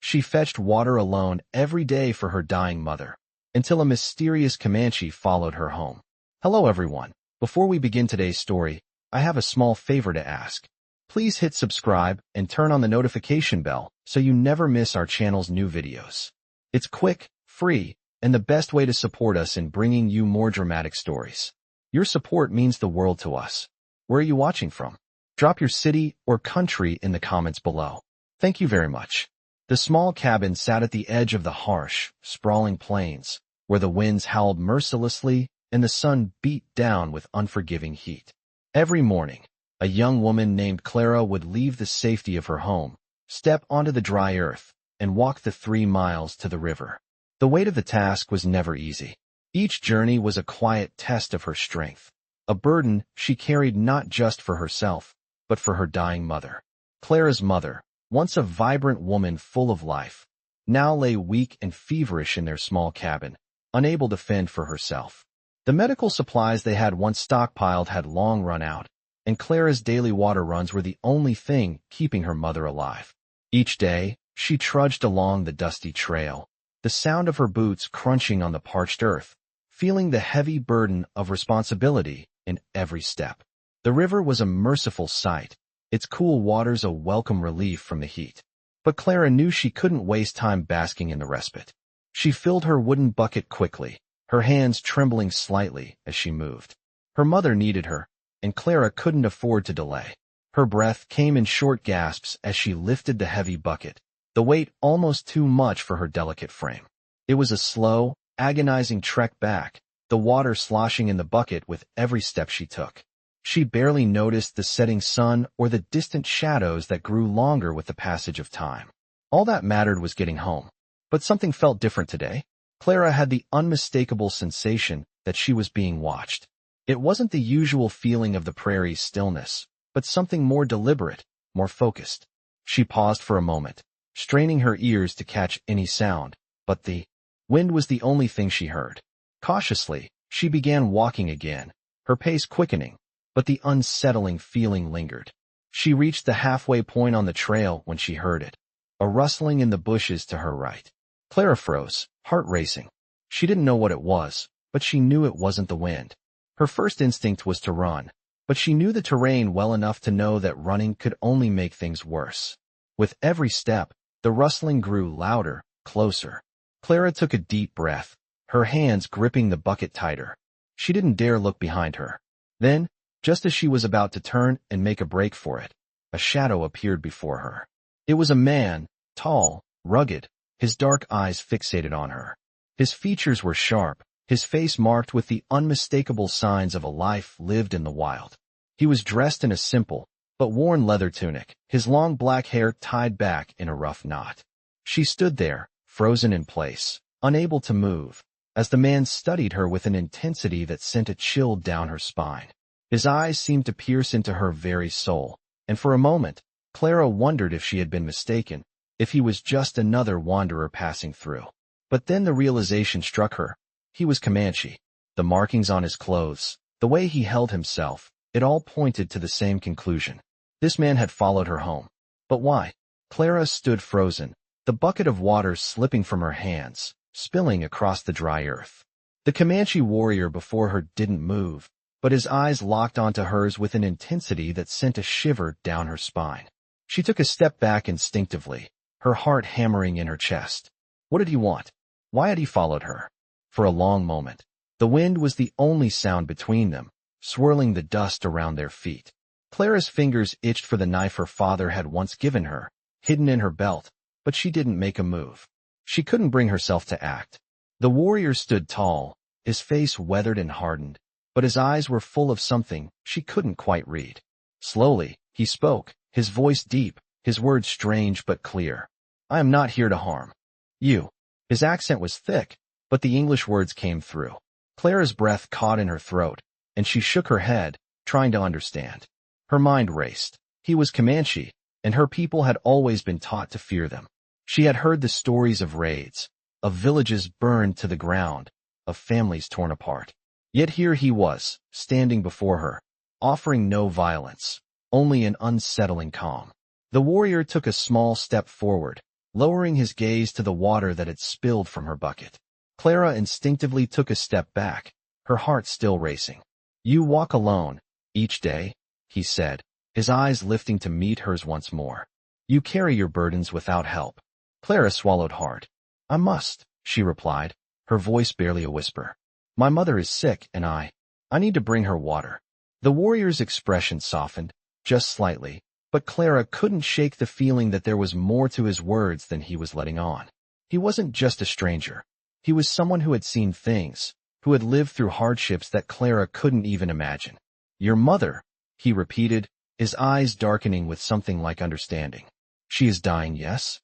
She fetched water alone every day for her dying mother, until a mysterious Comanche followed her home. Hello everyone. Before we begin today's story, I have a small favor to ask. Please hit subscribe and turn on the notification bell so you never miss our channel's new videos. It's quick, free, and the best way to support us in bringing you more dramatic stories. Your support means the world to us. Where are you watching from? Drop your city or country in the comments below. Thank you very much. The small cabin sat at the edge of the harsh, sprawling plains, where the winds howled mercilessly and the sun beat down with unforgiving heat. Every morning, a young woman named Clara would leave the safety of her home, step onto the dry earth, and walk the 3 miles to the river. The weight of the task was never easy. Each journey was a quiet test of her strength, a burden she carried not just for herself, but for her dying mother. Clara's mother, once a vibrant woman full of life, now lay weak and feverish in their small cabin, unable to fend for herself. The medical supplies they had once stockpiled had long run out, and Clara's daily water runs were the only thing keeping her mother alive. Each day, she trudged along the dusty trail, the sound of her boots crunching on the parched earth, feeling the heavy burden of responsibility in every step. The river was a merciful sight, its cool waters a welcome relief from the heat. But Clara knew she couldn't waste time basking in the respite. She filled her wooden bucket quickly, her hands trembling slightly as she moved. Her mother needed her, and Clara couldn't afford to delay. Her breath came in short gasps as she lifted the heavy bucket, the weight almost too much for her delicate frame. It was a slow, agonizing trek back, the water sloshing in the bucket with every step she took. She barely noticed the setting sun or the distant shadows that grew longer with the passage of time. All that mattered was getting home. But something felt different today. Clara had the unmistakable sensation that she was being watched. It wasn't the usual feeling of the prairie's stillness, but something more deliberate, more focused. She paused for a moment, straining her ears to catch any sound, but the wind was the only thing she heard. Cautiously, she began walking again, her pace quickening, but the unsettling feeling lingered. She reached the halfway point on the trail when she heard it, a rustling in the bushes to her right. Clara froze, heart racing. She didn't know what it was, but she knew it wasn't the wind. Her first instinct was to run, but she knew the terrain well enough to know that running could only make things worse. With every step, the rustling grew louder, closer. Clara took a deep breath, her hands gripping the bucket tighter. She didn't dare look behind her. Then, just as she was about to turn and make a break for it, a shadow appeared before her. It was a man, tall, rugged, his dark eyes fixated on her. His features were sharp, his face marked with the unmistakable signs of a life lived in the wild. He was dressed in a simple, but worn leather tunic, his long black hair tied back in a rough knot. She stood there, frozen in place, unable to move, as the man studied her with an intensity that sent a chill down her spine. His eyes seemed to pierce into her very soul, and for a moment, Clara wondered if she had been mistaken, if he was just another wanderer passing through. But then the realization struck her. He was Comanche. The markings on his clothes, the way he held himself, it all pointed to the same conclusion. This man had followed her home. But why? Clara stood frozen, the bucket of water slipping from her hands, spilling across the dry earth. The Comanche warrior before her didn't move, but his eyes locked onto hers with an intensity that sent a shiver down her spine. She took a step back instinctively, her heart hammering in her chest. What did he want? Why had he followed her? For a long moment, the wind was the only sound between them, swirling the dust around their feet. Clara's fingers itched for the knife her father had once given her, hidden in her belt, but she didn't make a move. She couldn't bring herself to act. The warrior stood tall, his face weathered and hardened, but his eyes were full of something she couldn't quite read. Slowly, he spoke, his voice deep, his words strange but clear. I am not here to harm you. His accent was thick, but the English words came through. Clara's breath caught in her throat, and she shook her head, trying to understand. Her mind raced. He was Comanche, and her people had always been taught to fear them. She had heard the stories of raids, of villages burned to the ground, of families torn apart. Yet here he was, standing before her, offering no violence, only an unsettling calm. The warrior took a small step forward, lowering his gaze to the water that had spilled from her bucket. Clara instinctively took a step back, her heart still racing. "You walk alone, each day," he said, his eyes lifting to meet hers once more. "You carry your burdens without help." Clara swallowed hard. "I must," she replied, her voice barely a whisper. "My mother is sick and I need to bring her water." The warrior's expression softened, just slightly, but Clara couldn't shake the feeling that there was more to his words than he was letting on. He wasn't just a stranger. He was someone who had seen things, who had lived through hardships that Clara couldn't even imagine. "Your mother," he repeated, his eyes darkening with something like understanding. "She is dying, yes?"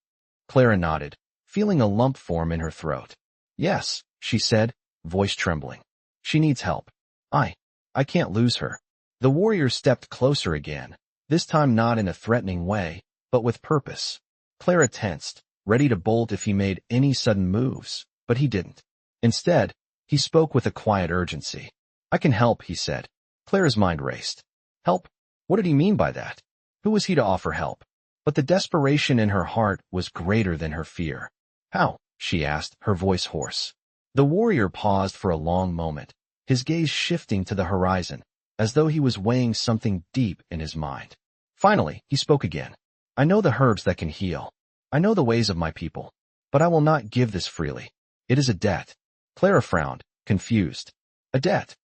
Clara nodded, feeling a lump form in her throat. "Yes," she said, voice trembling. "She needs help. I can't lose her." The warrior stepped closer again, this time not in a threatening way, but with purpose. Clara tensed, ready to bolt if he made any sudden moves, but he didn't. Instead, he spoke with a quiet urgency. "I can help," he said. Clara's mind raced. Help? What did he mean by that? Who was he to offer help? But the desperation in her heart was greater than her fear. "How?" she asked, her voice hoarse. The warrior paused for a long moment, his gaze shifting to the horizon, as though he was weighing something deep in his mind. Finally, he spoke again. "I know the herbs that can heal. I know the ways of my people. But I will not give this freely. It is a debt." Clara frowned, confused. "A debt?"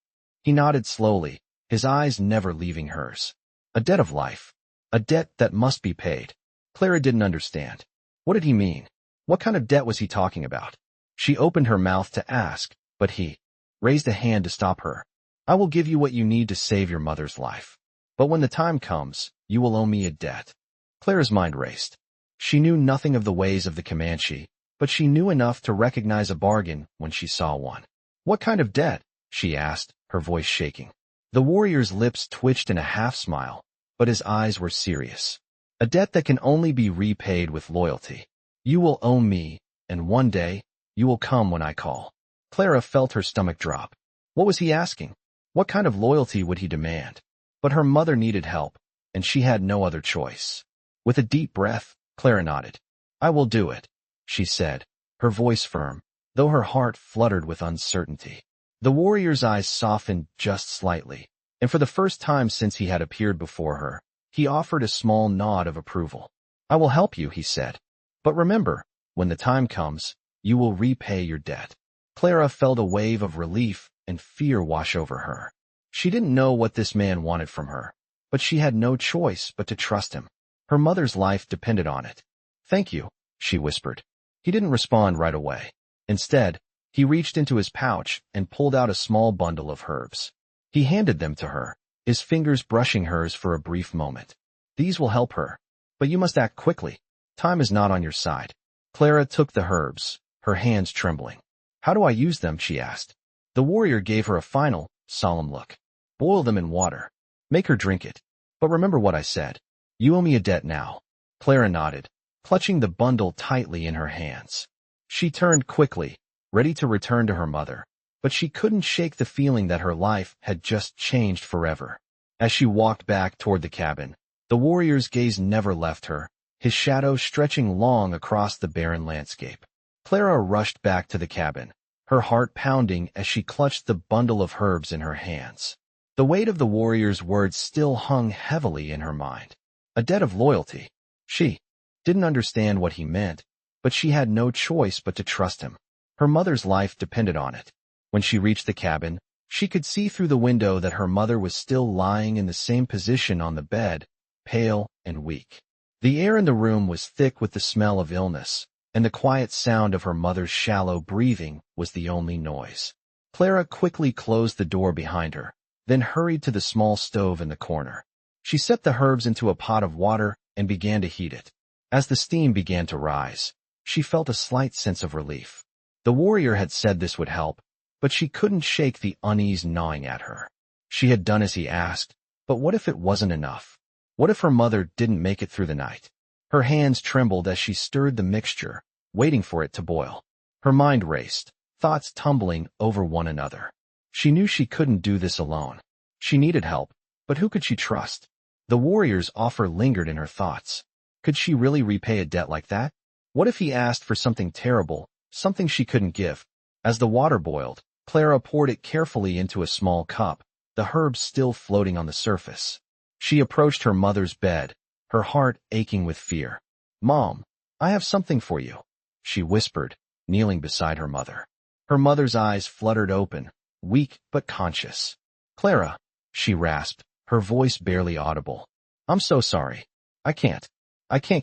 He nodded slowly, his eyes never leaving hers. "A debt of life. A debt that must be paid." Clara didn't understand. What did he mean? What kind of debt was he talking about? She opened her mouth to ask, but he raised a hand to stop her. "I will give you what you need to save your mother's life. But when the time comes, you will owe me a debt." Clara's mind raced. She knew nothing of the ways of the Comanche, but she knew enough to recognize a bargain when she saw one. "What kind of debt?" she asked, her voice shaking. The warrior's lips twitched in a half-smile, but his eyes were serious. "A debt that can only be repaid with loyalty. You will owe me, and one day, you will come when I call." Clara felt her stomach drop. What was he asking? What kind of loyalty would he demand? But her mother needed help, and she had no other choice. With a deep breath, Clara nodded. "I will do it," she said, her voice firm, though her heart fluttered with uncertainty. The warrior's eyes softened just slightly, and for the first time since he had appeared before her, he offered a small nod of approval. "I will help you," he said. "But remember, when the time comes, you will repay your debt." Clara felt a wave of relief and fear wash over her. She didn't know what this man wanted from her, but she had no choice but to trust him. Her mother's life depended on it. "Thank you," she whispered. He didn't respond right away. Instead, he reached into his pouch and pulled out a small bundle of herbs. He handed them to her, his fingers brushing hers for a brief moment. "These will help her, but you must act quickly. Time is not on your side." Clara took the herbs, her hands trembling. "How do I use them?" she asked. The warrior gave her a final, solemn look. "Boil them in water. Make her drink it. But remember what I said. You owe me a debt now." Clara nodded, clutching the bundle tightly in her hands. She turned quickly, ready to return to her mother, but she couldn't shake the feeling that her life had just changed forever. As she walked back toward the cabin, the warrior's gaze never left her, his shadow stretching long across the barren landscape. Clara rushed back to the cabin, her heart pounding as she clutched the bundle of herbs in her hands. The weight of the warrior's words still hung heavily in her mind. A debt of loyalty. She didn't understand what he meant, but she had no choice but to trust him. Her mother's life depended on it. When she reached the cabin, she could see through the window that her mother was still lying in the same position on the bed, pale and weak. The air in the room was thick with the smell of illness, and the quiet sound of her mother's shallow breathing was the only noise. Clara quickly closed the door behind her, then hurried to the small stove in the corner. She set the herbs into a pot of water and began to heat it. As the steam began to rise, she felt a slight sense of relief. The warrior had said this would help, but she couldn't shake the unease gnawing at her. She had done as he asked, but what if it wasn't enough? What if her mother didn't make it through the night? Her hands trembled as she stirred the mixture, waiting for it to boil. Her mind raced, thoughts tumbling over one another. She knew she couldn't do this alone. She needed help, but who could she trust? The warrior's offer lingered in her thoughts. Could she really repay a debt like that? What if he asked for something terrible, something she couldn't give? As the water boiled, Clara poured it carefully into a small cup, the herbs still floating on the surface. She approached her mother's bed, her heart aching with fear. "Mom, I have something for you," she whispered, kneeling beside her mother. Her mother's eyes fluttered open, weak but conscious. "Clara," she rasped, her voice barely audible. "I'm so sorry. I can't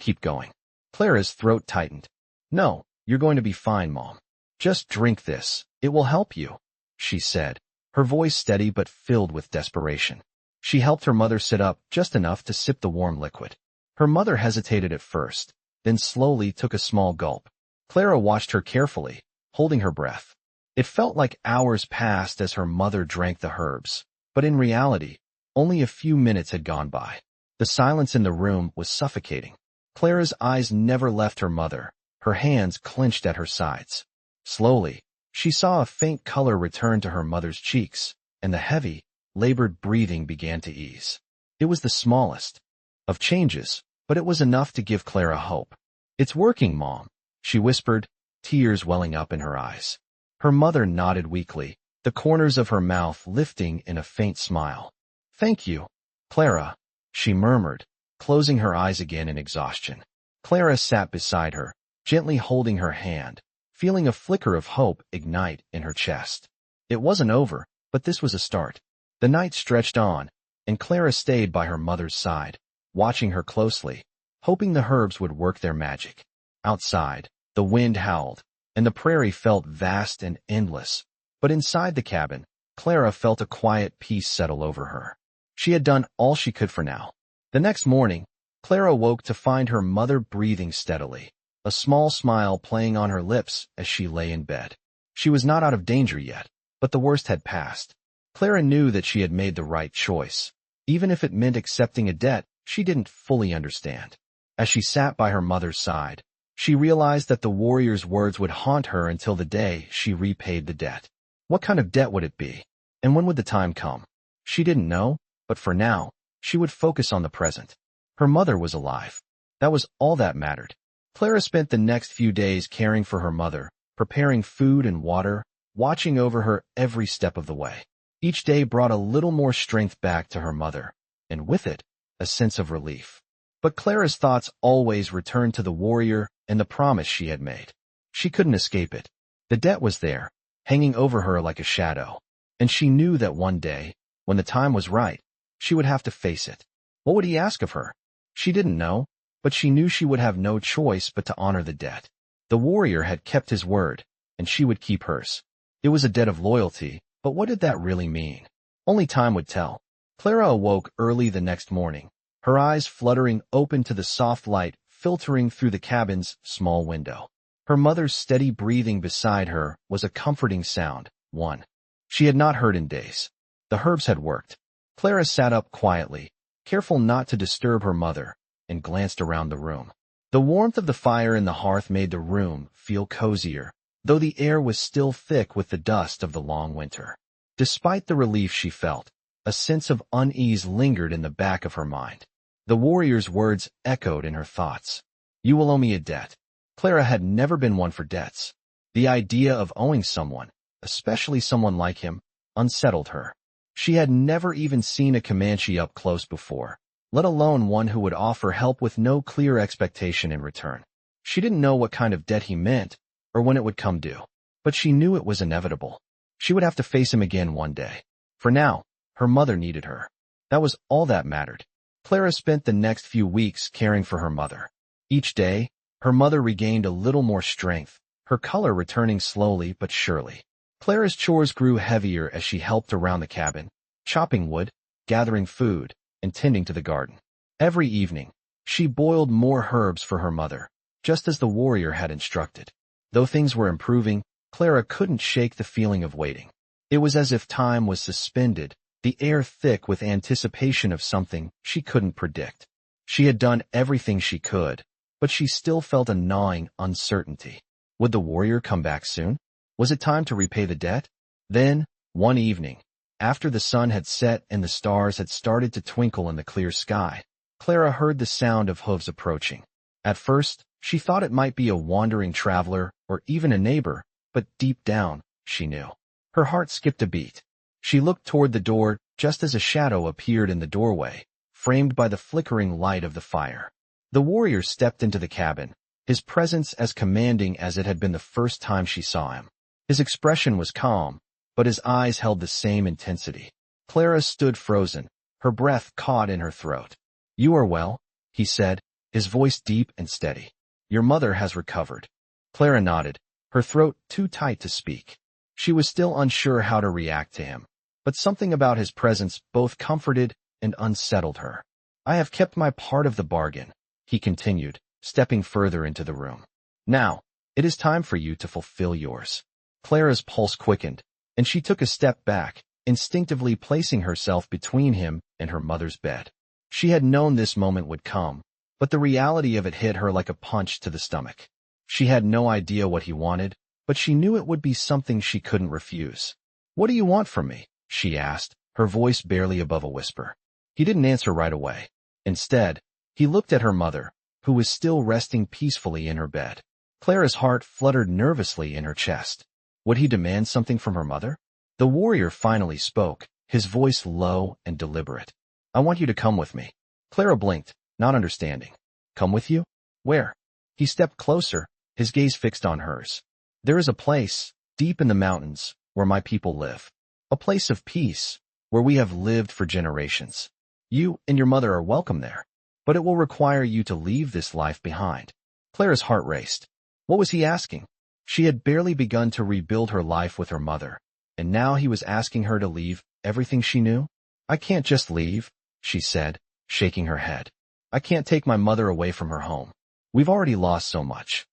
keep going." Clara's throat tightened. "No, you're going to be fine, Mom. Just drink this. It will help you," she said, her voice steady but filled with desperation. She helped her mother sit up just enough to sip the warm liquid. Her mother hesitated at first, then slowly took a small gulp. Clara watched her carefully, holding her breath. It felt like hours passed as her mother drank the herbs, but in reality, only a few minutes had gone by. The silence in the room was suffocating. Clara's eyes never left her mother, her hands clenched at her sides. Slowly, she saw a faint color return to her mother's cheeks, and the heavy, labored breathing began to ease. It was the smallest of changes, but it was enough to give Clara hope. "It's working, Mom," she whispered, tears welling up in her eyes. Her mother nodded weakly, the corners of her mouth lifting in a faint smile. "Thank you, Clara," she murmured, closing her eyes again in exhaustion. Clara sat beside her, gently holding her hand, feeling a flicker of hope ignite in her chest. It wasn't over, but this was a start. The night stretched on, and Clara stayed by her mother's side, watching her closely, hoping the herbs would work their magic. Outside, the wind howled, and the prairie felt vast and endless. But inside the cabin, Clara felt a quiet peace settle over her. She had done all she could for now. The next morning, Clara woke to find her mother breathing steadily, a small smile playing on her lips as she lay in bed. She was not out of danger yet, but the worst had passed. Clara knew that she had made the right choice, even if it meant accepting a debt she didn't fully understand. As she sat by her mother's side, she realized that the warrior's words would haunt her until the day she repaid the debt. What kind of debt would it be? And when would the time come? She didn't know, but for now, she would focus on the present. Her mother was alive. That was all that mattered. Clara spent the next few days caring for her mother, preparing food and water, watching over her every step of the way. Each day brought a little more strength back to her mother, and with it, a sense of relief. But Clara's thoughts always returned to the warrior and the promise she had made. She couldn't escape it. The debt was there, hanging over her like a shadow, and she knew that one day, when the time was right, she would have to face it. What would he ask of her? She didn't know, but she knew she would have no choice but to honor the debt. The warrior had kept his word, and she would keep hers. It was a debt of loyalty, but what did that really mean? Only time would tell. Clara awoke early the next morning, her eyes fluttering open to the soft light filtering through the cabin's small window. Her mother's steady breathing beside her was a comforting sound, one she had not heard in days. The herbs had worked. Clara sat up quietly, careful not to disturb her mother, and glanced around the room. The warmth of the fire in the hearth made the room feel cozier, though the air was still thick with the dust of the long winter. Despite the relief she felt, a sense of unease lingered in the back of her mind. The warrior's words echoed in her thoughts. "You will owe me a debt." Clara had never been one for debts. The idea of owing someone, especially someone like him, unsettled her. She had never even seen a Comanche up close before, let alone one who would offer help with no clear expectation in return. She didn't know what kind of debt he meant, or when it would come due, but she knew it was inevitable. She would have to face him again one day. For now, her mother needed her. That was all that mattered. Clara spent the next few weeks caring for her mother. Each day, her mother regained a little more strength, her color returning slowly but surely. Clara's chores grew heavier as she helped around the cabin, chopping wood, gathering food, and tending to the garden. Every evening, she boiled more herbs for her mother, just as the warrior had instructed. Though things were improving, Clara couldn't shake the feeling of waiting. It was as if time was suspended, the air thick with anticipation of something she couldn't predict. She had done everything she could, but she still felt a gnawing uncertainty. Would the warrior come back soon? Was it time to repay the debt? Then, one evening, after the sun had set and the stars had started to twinkle in the clear sky, Clara heard the sound of hooves approaching. At first, She thought it might be a wandering traveler or even a neighbor, but deep down, she knew. Her heart skipped a beat. She looked toward the door just as a shadow appeared in the doorway, framed by the flickering light of the fire. The warrior stepped into the cabin, his presence as commanding as it had been the first time she saw him. His expression was calm, but his eyes held the same intensity. Clara stood frozen, her breath caught in her throat. "You are well?" he said, his voice deep and steady. "Your mother has recovered." Clara nodded, her throat too tight to speak. She was still unsure how to react to him, but something about his presence both comforted and unsettled her. "I have kept my part of the bargain," he continued, stepping further into the room. "Now, it is time for you to fulfill yours." Clara's pulse quickened, and she took a step back, instinctively placing herself between him and her mother's bed. She had known this moment would come, but the reality of it hit her like a punch to the stomach. She had no idea what he wanted, but she knew it would be something she couldn't refuse. "What do you want from me?" she asked, her voice barely above a whisper. He didn't answer right away. Instead, he looked at her mother, who was still resting peacefully in her bed. Clara's heart fluttered nervously in her chest. Would he demand something from her mother? The warrior finally spoke, his voice low and deliberate. "I want you to come with me." Clara blinked, not understanding. "Come with you? Where?" He stepped closer, his gaze fixed on hers. "There is a place, deep in the mountains, where my people live. A place of peace, where we have lived for generations. You and your mother are welcome there, but it will require you to leave this life behind." Clara's heart raced. What was he asking? She had barely begun to rebuild her life with her mother, and now he was asking her to leave everything she knew? "I can't just leave," she said, shaking her head. "I can't take my mother away from her home. We've already lost so much."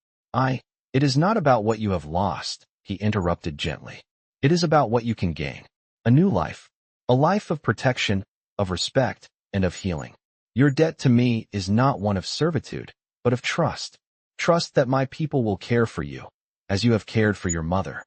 It is not about what you have lost," he interrupted gently. "It is about what you can gain. A new life. A life of protection, of respect, and of healing. Your debt to me is not one of servitude, but of trust. Trust that my people will care for you, as you have cared for your mother."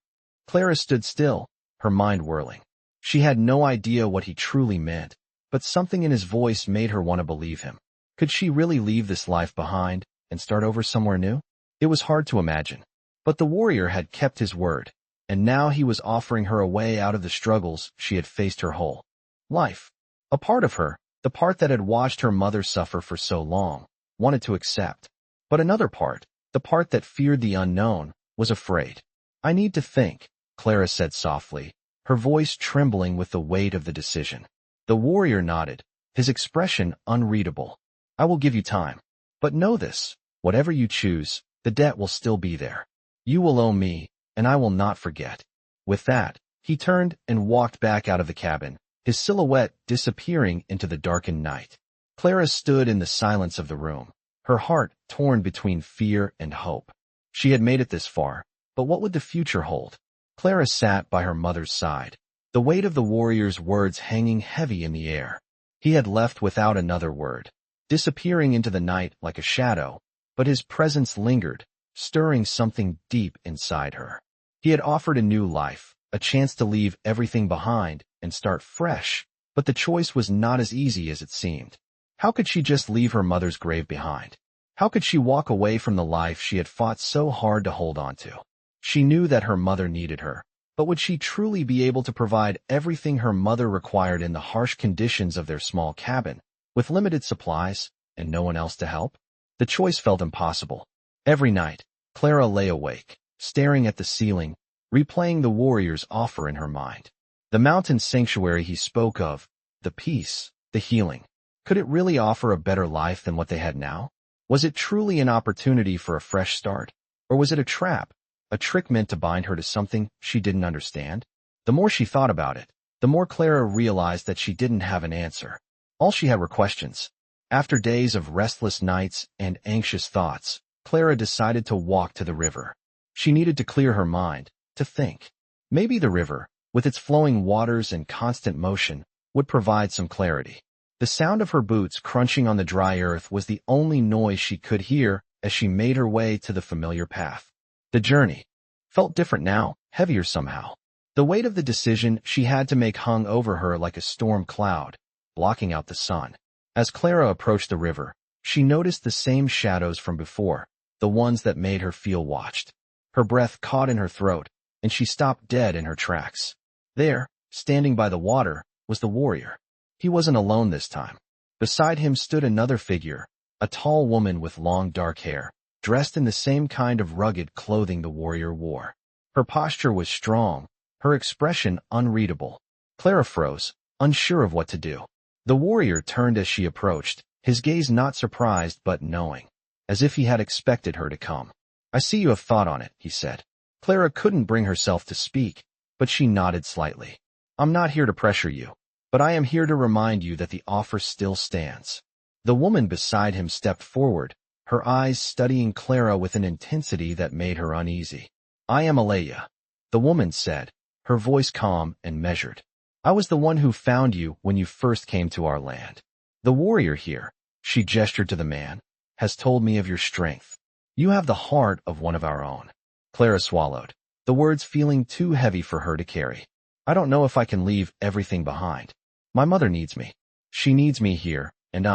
Clara stood still, her mind whirling. She had no idea what he truly meant, but something in his voice made her want to believe him. Could she really leave this life behind and start over somewhere new? It was hard to imagine. But the warrior had kept his word, and now he was offering her a way out of the struggles she had faced her whole life. A part of her, the part that had watched her mother suffer for so long, wanted to accept. But another part, the part that feared the unknown, was afraid. "I need to think," Clara said softly, her voice trembling with the weight of the decision. The warrior nodded, his expression unreadable. "I will give you time. But know this, whatever you choose, the debt will still be there. You will owe me, and I will not forget." With that, he turned and walked back out of the cabin, his silhouette disappearing into the darkened night. Clara stood in the silence of the room, her heart torn between fear and hope. She had made it this far, but what would the future hold? Clara sat by her mother's side, the weight of the warrior's words hanging heavy in the air. He had left without another word, disappearing into the night like a shadow, but his presence lingered, stirring something deep inside her. He had offered a new life, a chance to leave everything behind and start fresh, but the choice was not as easy as it seemed. How could she just leave her mother's grave behind? How could she walk away from the life she had fought so hard to hold on to? She knew that her mother needed her, but would she truly be able to provide everything her mother required in the harsh conditions of their small cabin, with limited supplies and no one else to help? The choice felt impossible. Every night, Clara lay awake, staring at the ceiling, replaying the warrior's offer in her mind. The mountain sanctuary he spoke of, the peace, the healing. Could it really offer a better life than what they had now? Was it truly an opportunity for a fresh start? Or was it a trap, a trick meant to bind her to something she didn't understand? The more she thought about it, the more Clara realized that she didn't have an answer. All she had were questions. After days of restless nights and anxious thoughts, Clara decided to walk to the river. She needed to clear her mind, to think. Maybe the river, with its flowing waters and constant motion, would provide some clarity. The sound of her boots crunching on the dry earth was the only noise she could hear as she made her way to the familiar path. The journey felt different now, heavier somehow. The weight of the decision she had to make hung over her like a storm cloud, blocking out the sun. As Clara approached the river, she noticed the same shadows from before, the ones that made her feel watched. Her breath caught in her throat, and she stopped dead in her tracks. There, standing by the water, was the warrior. He wasn't alone this time. Beside him stood another figure, a tall woman with long dark hair, dressed in the same kind of rugged clothing the warrior wore. Her posture was strong, her expression unreadable. Clara froze, unsure of what to do. The warrior turned as she approached, his gaze not surprised but knowing, as if he had expected her to come. "I see you have thought on it," he said. Clara couldn't bring herself to speak, but she nodded slightly. "I'm not here to pressure you, but I am here to remind you that the offer still stands." The woman beside him stepped forward, her eyes studying Clara with an intensity that made her uneasy. "I am Alea," the woman said, her voice calm and measured. "I was the one who found you when you first came to our land. The warrior here," she gestured to the man, "has told me of your strength. You have the heart of one of our own." Clara swallowed, the words feeling too heavy for her to carry. "I don't know if I can leave everything behind. My mother needs me. She needs me here, and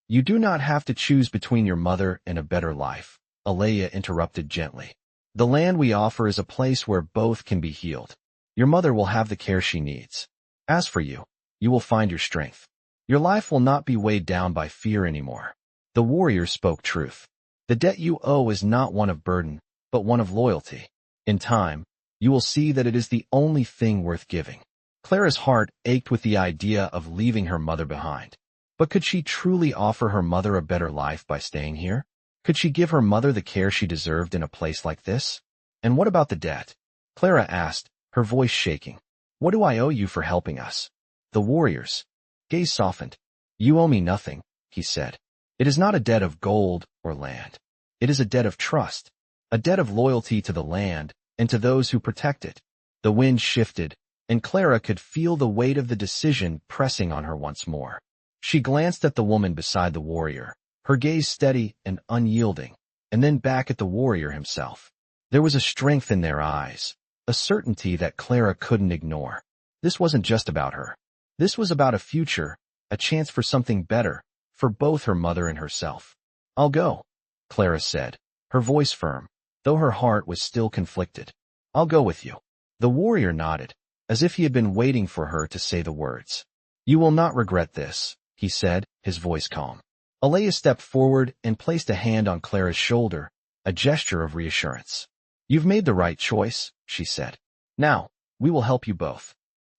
You do not have to choose between your mother and a better life," Alea interrupted gently. "The land we offer is a place where both can be healed. Your mother will have the care she needs. As for you, you will find your strength. Your life will not be weighed down by fear anymore." The warrior spoke truth. The debt you owe is not one of burden, but one of loyalty. In time, you will see that it is the only thing worth giving. Clara's heart ached with the idea of leaving her mother behind. But could she truly offer her mother a better life by staying here? Could she give her mother the care she deserved in a place like this? "And what about the debt?" Clara asked, her voice shaking. "What do I owe you for helping us?" The warrior's gaze softened. "You owe me nothing," he said. "It is not a debt of gold or land. It is a debt of trust, a debt of loyalty to the land and to those who protect it." The wind shifted, and Clara could feel the weight of the decision pressing on her once more. She glanced at the woman beside the warrior, her gaze steady and unyielding, and then back at the warrior himself. There was a strength in their eyes, a certainty that Clara couldn't ignore. This wasn't just about her. This was about a future, a chance for something better, for both her mother and herself. "I'll go," Clara said, her voice firm, though her heart was still conflicted. "I'll go with you." The warrior nodded, as if he had been waiting for her to say the words. "You will not regret this," he said, his voice calm. Alea stepped forward and placed a hand on Clara's shoulder, a gesture of reassurance. "You've made the right choice," she said. "Now, we will help you both."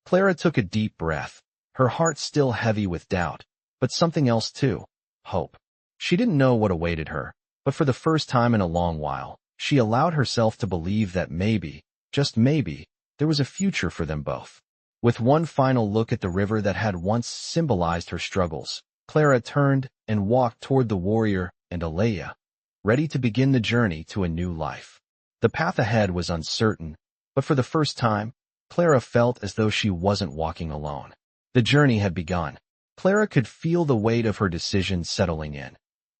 Clara took a deep breath, her heart still heavy with doubt, but something else too, hope. She didn't know what awaited her, but for the first time in a long while, she allowed herself to believe that maybe, just maybe, there was a future for them both. With one final look at the river that had once symbolized her struggles, Clara turned and walked toward the warrior and Alea, ready to begin the journey to a new life. The path ahead was uncertain, but for the first time, Clara felt as though she wasn't walking alone. The journey had begun. Clara could feel the weight of her decision settling in.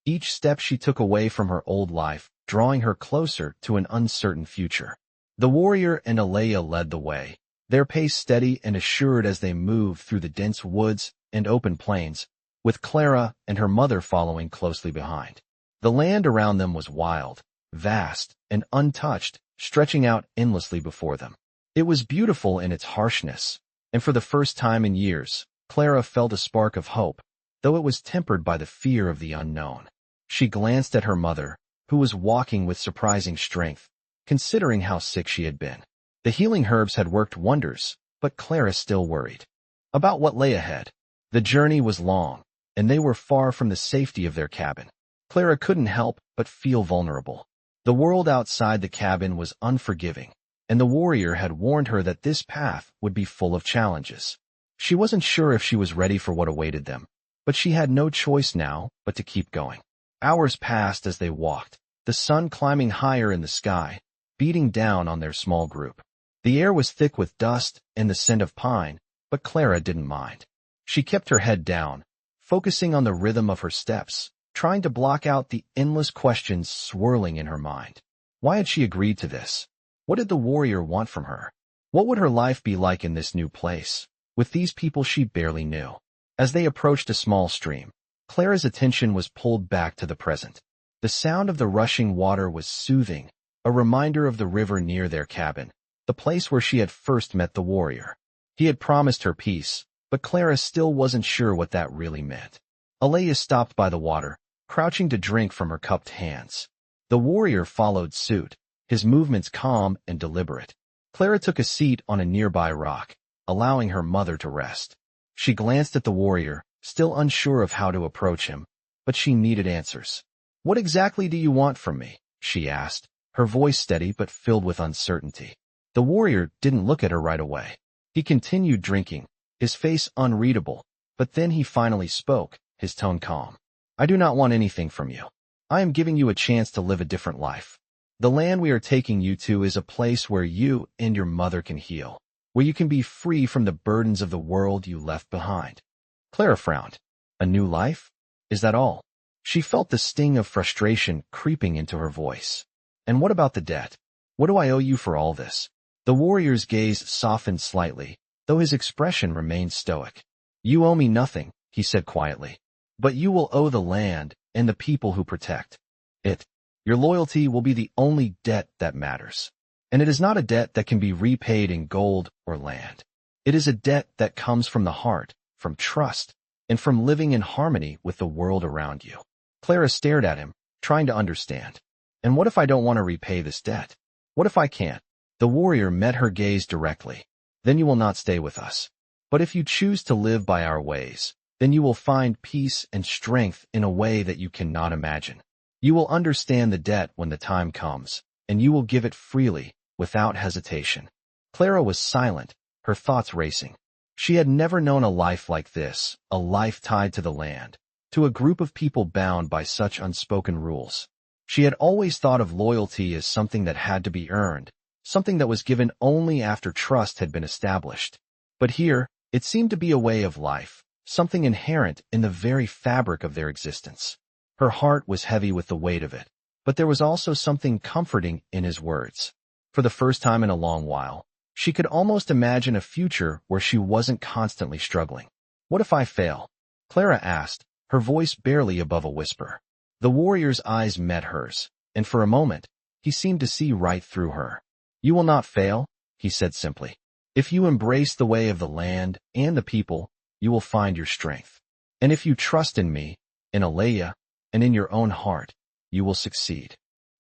Each step she took away from her old life, drawing her closer to an uncertain future. The warrior and Alea led the way, their pace steady and assured as they moved through the dense woods and open plains, with Clara and her mother following closely behind. The land around them was wild, vast, and untouched, stretching out endlessly before them. It was beautiful in its harshness, and for the first time in years, Clara felt a spark of hope, though it was tempered by the fear of the unknown. She glanced at her mother, who was walking with surprising strength, considering how sick she had been. The healing herbs had worked wonders, but Clara still worried about what lay ahead. The journey was long, and they were far from the safety of their cabin. Clara couldn't help but feel vulnerable. The world outside the cabin was unforgiving, and the warrior had warned her that this path would be full of challenges. She wasn't sure if she was ready for what awaited them, but she had no choice now but to keep going. Hours passed as they walked, the sun climbing higher in the sky, beating down on their small group. The air was thick with dust and the scent of pine, but Clara didn't mind. She kept her head down, focusing on the rhythm of her steps, trying to block out the endless questions swirling in her mind. Why had she agreed to this? What did the warrior want from her? What would her life be like in this new place, with these people she barely knew? As they approached a small stream, Clara's attention was pulled back to the present. The sound of the rushing water was soothing, a reminder of the river near their cabin, the place where she had first met the warrior. He had promised her peace, but Clara still wasn't sure what that really meant. Alea stopped by the water, crouching to drink from her cupped hands. The warrior followed suit, his movements calm and deliberate. Clara took a seat on a nearby rock, allowing her mother to rest. She glanced at the warrior, still unsure of how to approach him, but she needed answers. "What exactly do you want from me?" she asked, her voice steady but filled with uncertainty. The warrior didn't look at her right away. He continued drinking, his face unreadable, but then he finally spoke, his tone calm. "I do not want anything from you. I am giving you a chance to live a different life. The land we are taking you to is a place where you and your mother can heal, where you can be free from the burdens of the world you left behind." Clara frowned. A new life? Is that all? She felt the sting of frustration creeping into her voice. "And what about the debt? What do I owe you for all this?" The warrior's gaze softened slightly, though his expression remained stoic. "You owe me nothing," he said quietly. "But you will owe the land and the people who protect it. Your loyalty will be the only debt that matters. And it is not a debt that can be repaid in gold or land. It is a debt that comes from the heart, from trust, and from living in harmony with the world around you." Clara stared at him, trying to understand. "And what if I don't want to repay this debt? What if I can't?" The warrior met her gaze directly. "Then you will not stay with us. But if you choose to live by our ways, then you will find peace and strength in a way that you cannot imagine. You will understand the debt when the time comes, and you will give it freely, without hesitation." Clara was silent, her thoughts racing. She had never known a life like this, a life tied to the land, to a group of people bound by such unspoken rules. She had always thought of loyalty as something that had to be earned, something that was given only after trust had been established. But here, it seemed to be a way of life, something inherent in the very fabric of their existence. Her heart was heavy with the weight of it, but there was also something comforting in his words. For the first time in a long while, she could almost imagine a future where she wasn't constantly struggling. "What if I fail?" Clara asked, her voice barely above a whisper. The warrior's eyes met hers, and for a moment, he seemed to see right through her. "You will not fail," he said simply. "If you embrace the way of the land and the people, you will find your strength. And if you trust in me, in Alea, and in your own heart, you will succeed."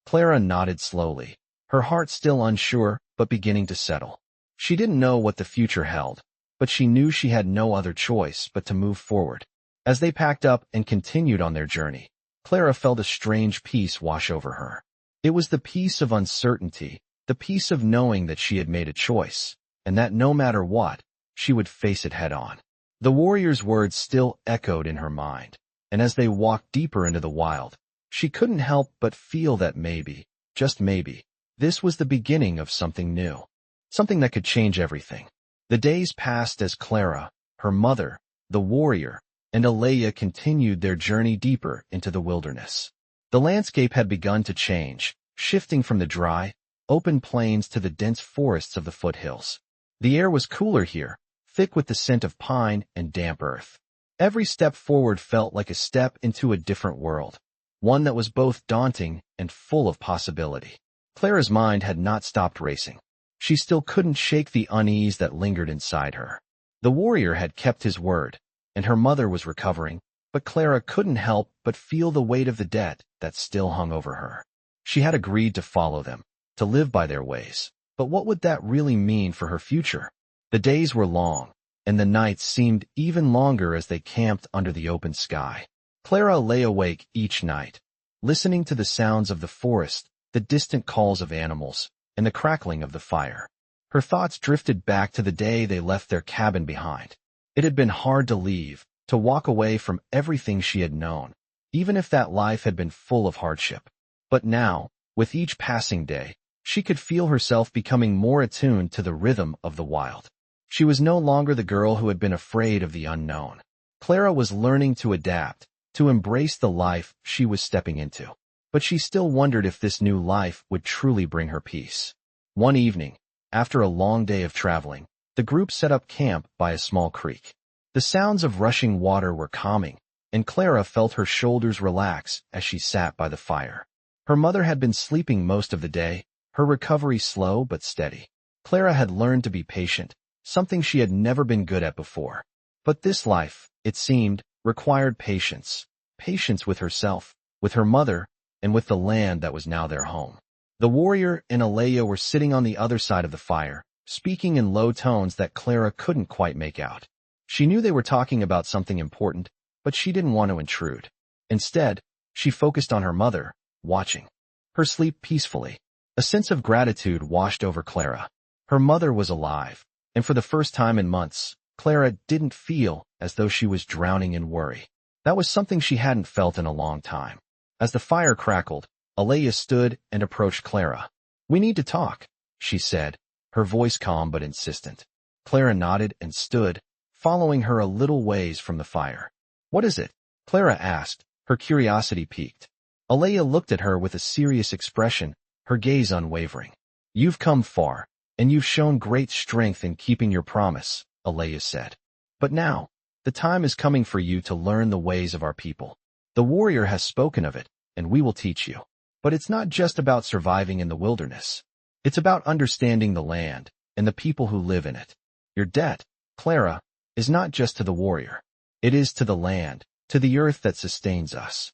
Clara nodded slowly, her heart still unsure but beginning to settle. She didn't know what the future held, but she knew she had no other choice but to move forward. As they packed up and continued on their journey, Clara felt a strange peace wash over her. It was the peace of uncertainty, the peace of knowing that she had made a choice, and that no matter what, she would face it head on. The warrior's words still echoed in her mind, and as they walked deeper into the wild, she couldn't help but feel that maybe, just maybe, this was the beginning of something new, something that could change everything. The days passed as Clara, her mother, the warrior, and Alea continued their journey deeper into the wilderness. The landscape had begun to change, shifting from the dry, open plains to the dense forests of the foothills. The air was cooler here, thick with the scent of pine and damp earth. Every step forward felt like a step into a different world, one that was both daunting and full of possibility. Clara's mind had not stopped racing. She still couldn't shake the unease that lingered inside her. The warrior had kept his word, and her mother was recovering, but Clara couldn't help but feel the weight of the debt that still hung over her. She had agreed to follow them, to live by their ways, but what would that really mean for her future? The days were long, and the nights seemed even longer as they camped under the open sky. Clara lay awake each night, listening to the sounds of the forest, the distant calls of animals, and the crackling of the fire. Her thoughts drifted back to the day they left their cabin behind. It had been hard to leave, to walk away from everything she had known, even if that life had been full of hardship. But now, with each passing day, she could feel herself becoming more attuned to the rhythm of the wild. She was no longer the girl who had been afraid of the unknown. Clara was learning to adapt, to embrace the life she was stepping into. But she still wondered if this new life would truly bring her peace. One evening, after a long day of traveling, the group set up camp by a small creek. The sounds of rushing water were calming, and Clara felt her shoulders relax as she sat by the fire. Her mother had been sleeping most of the day, her recovery slow but steady. Clara had learned to be patient, something she had never been good at before. But this life, it seemed, required patience. Patience with herself, with her mother, and with the land that was now their home. The warrior and Alea were sitting on the other side of the fire, speaking in low tones that Clara couldn't quite make out. She knew they were talking about something important, but she didn't want to intrude. Instead, she focused on her mother, watching her sleep peacefully. A sense of gratitude washed over Clara. Her mother was alive, and for the first time in months, Clara didn't feel as though she was drowning in worry. That was something she hadn't felt in a long time. As the fire crackled, Alea stood and approached Clara. "We need to talk," she said, her voice calm but insistent. Clara nodded and stood, following her a little ways from the fire. "What is it?" Clara asked, her curiosity piqued. Alea looked at her with a serious expression, her gaze unwavering. "You've come far, and you've shown great strength in keeping your promise," Alea said. "But now, the time is coming for you to learn the ways of our people. The warrior has spoken of it, and we will teach you. But it's not just about surviving in the wilderness. It's about understanding the land and the people who live in it. Your debt, Clara, is not just to the warrior. It is to the land, to the earth that sustains us."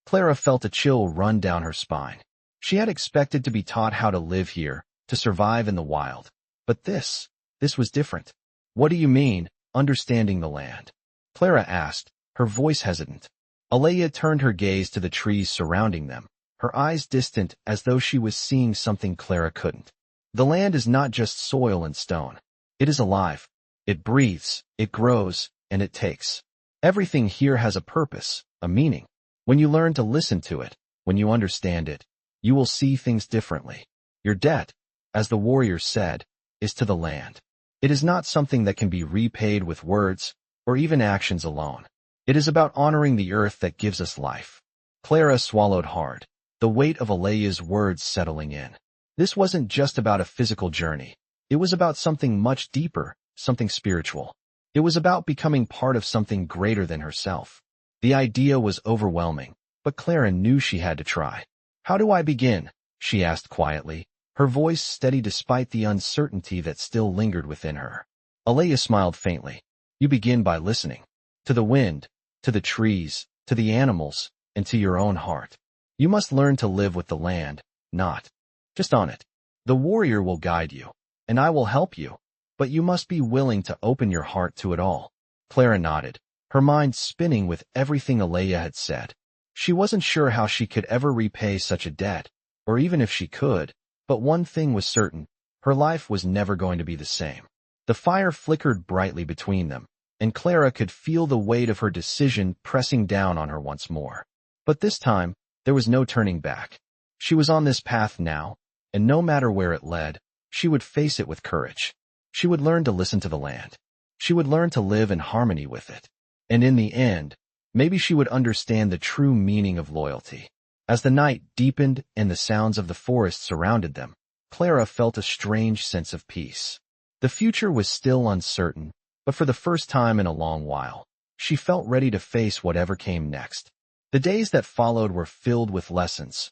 Clara felt a chill run down her spine. She had expected to be taught how to live here, to survive in the wild. But this was different. "What do you mean, understanding the land?" Clara asked, her voice hesitant. Alea turned her gaze to the trees surrounding them, her eyes distant as though she was seeing something Clara couldn't. "The land is not just soil and stone. It is alive. It breathes, it grows, and it takes. Everything here has a purpose, a meaning. When you learn to listen to it, when you understand it, you will see things differently. Your debt, as the warrior said, is to the land. It is not something that can be repaid with words or even actions alone. It is about honoring the earth that gives us life." Clara swallowed hard, the weight of Alea's words settling in. This wasn't just about a physical journey. It was about something much deeper, something spiritual. It was about becoming part of something greater than herself. The idea was overwhelming, but Clara knew she had to try. "How do I begin?" she asked quietly, her voice steady despite the uncertainty that still lingered within her. Alea smiled faintly. "You begin by listening. To the wind, to the trees, to the animals, and to your own heart. You must learn to live with the land, not just on it. The warrior will guide you, and I will help you, but you must be willing to open your heart to it all." Clara nodded, her mind spinning with everything Alea had said. She wasn't sure how she could ever repay such a debt, or even if she could, but one thing was certain, her life was never going to be the same. The fire flickered brightly between them, and Clara could feel the weight of her decision pressing down on her once more. But this time, there was no turning back. She was on this path now, and no matter where it led, she would face it with courage. She would learn to listen to the land. She would learn to live in harmony with it. And in the end, maybe she would understand the true meaning of loyalty. As the night deepened and the sounds of the forest surrounded them, Clara felt a strange sense of peace. The future was still uncertain, but for the first time in a long while, she felt ready to face whatever came next. The days that followed were filled with lessons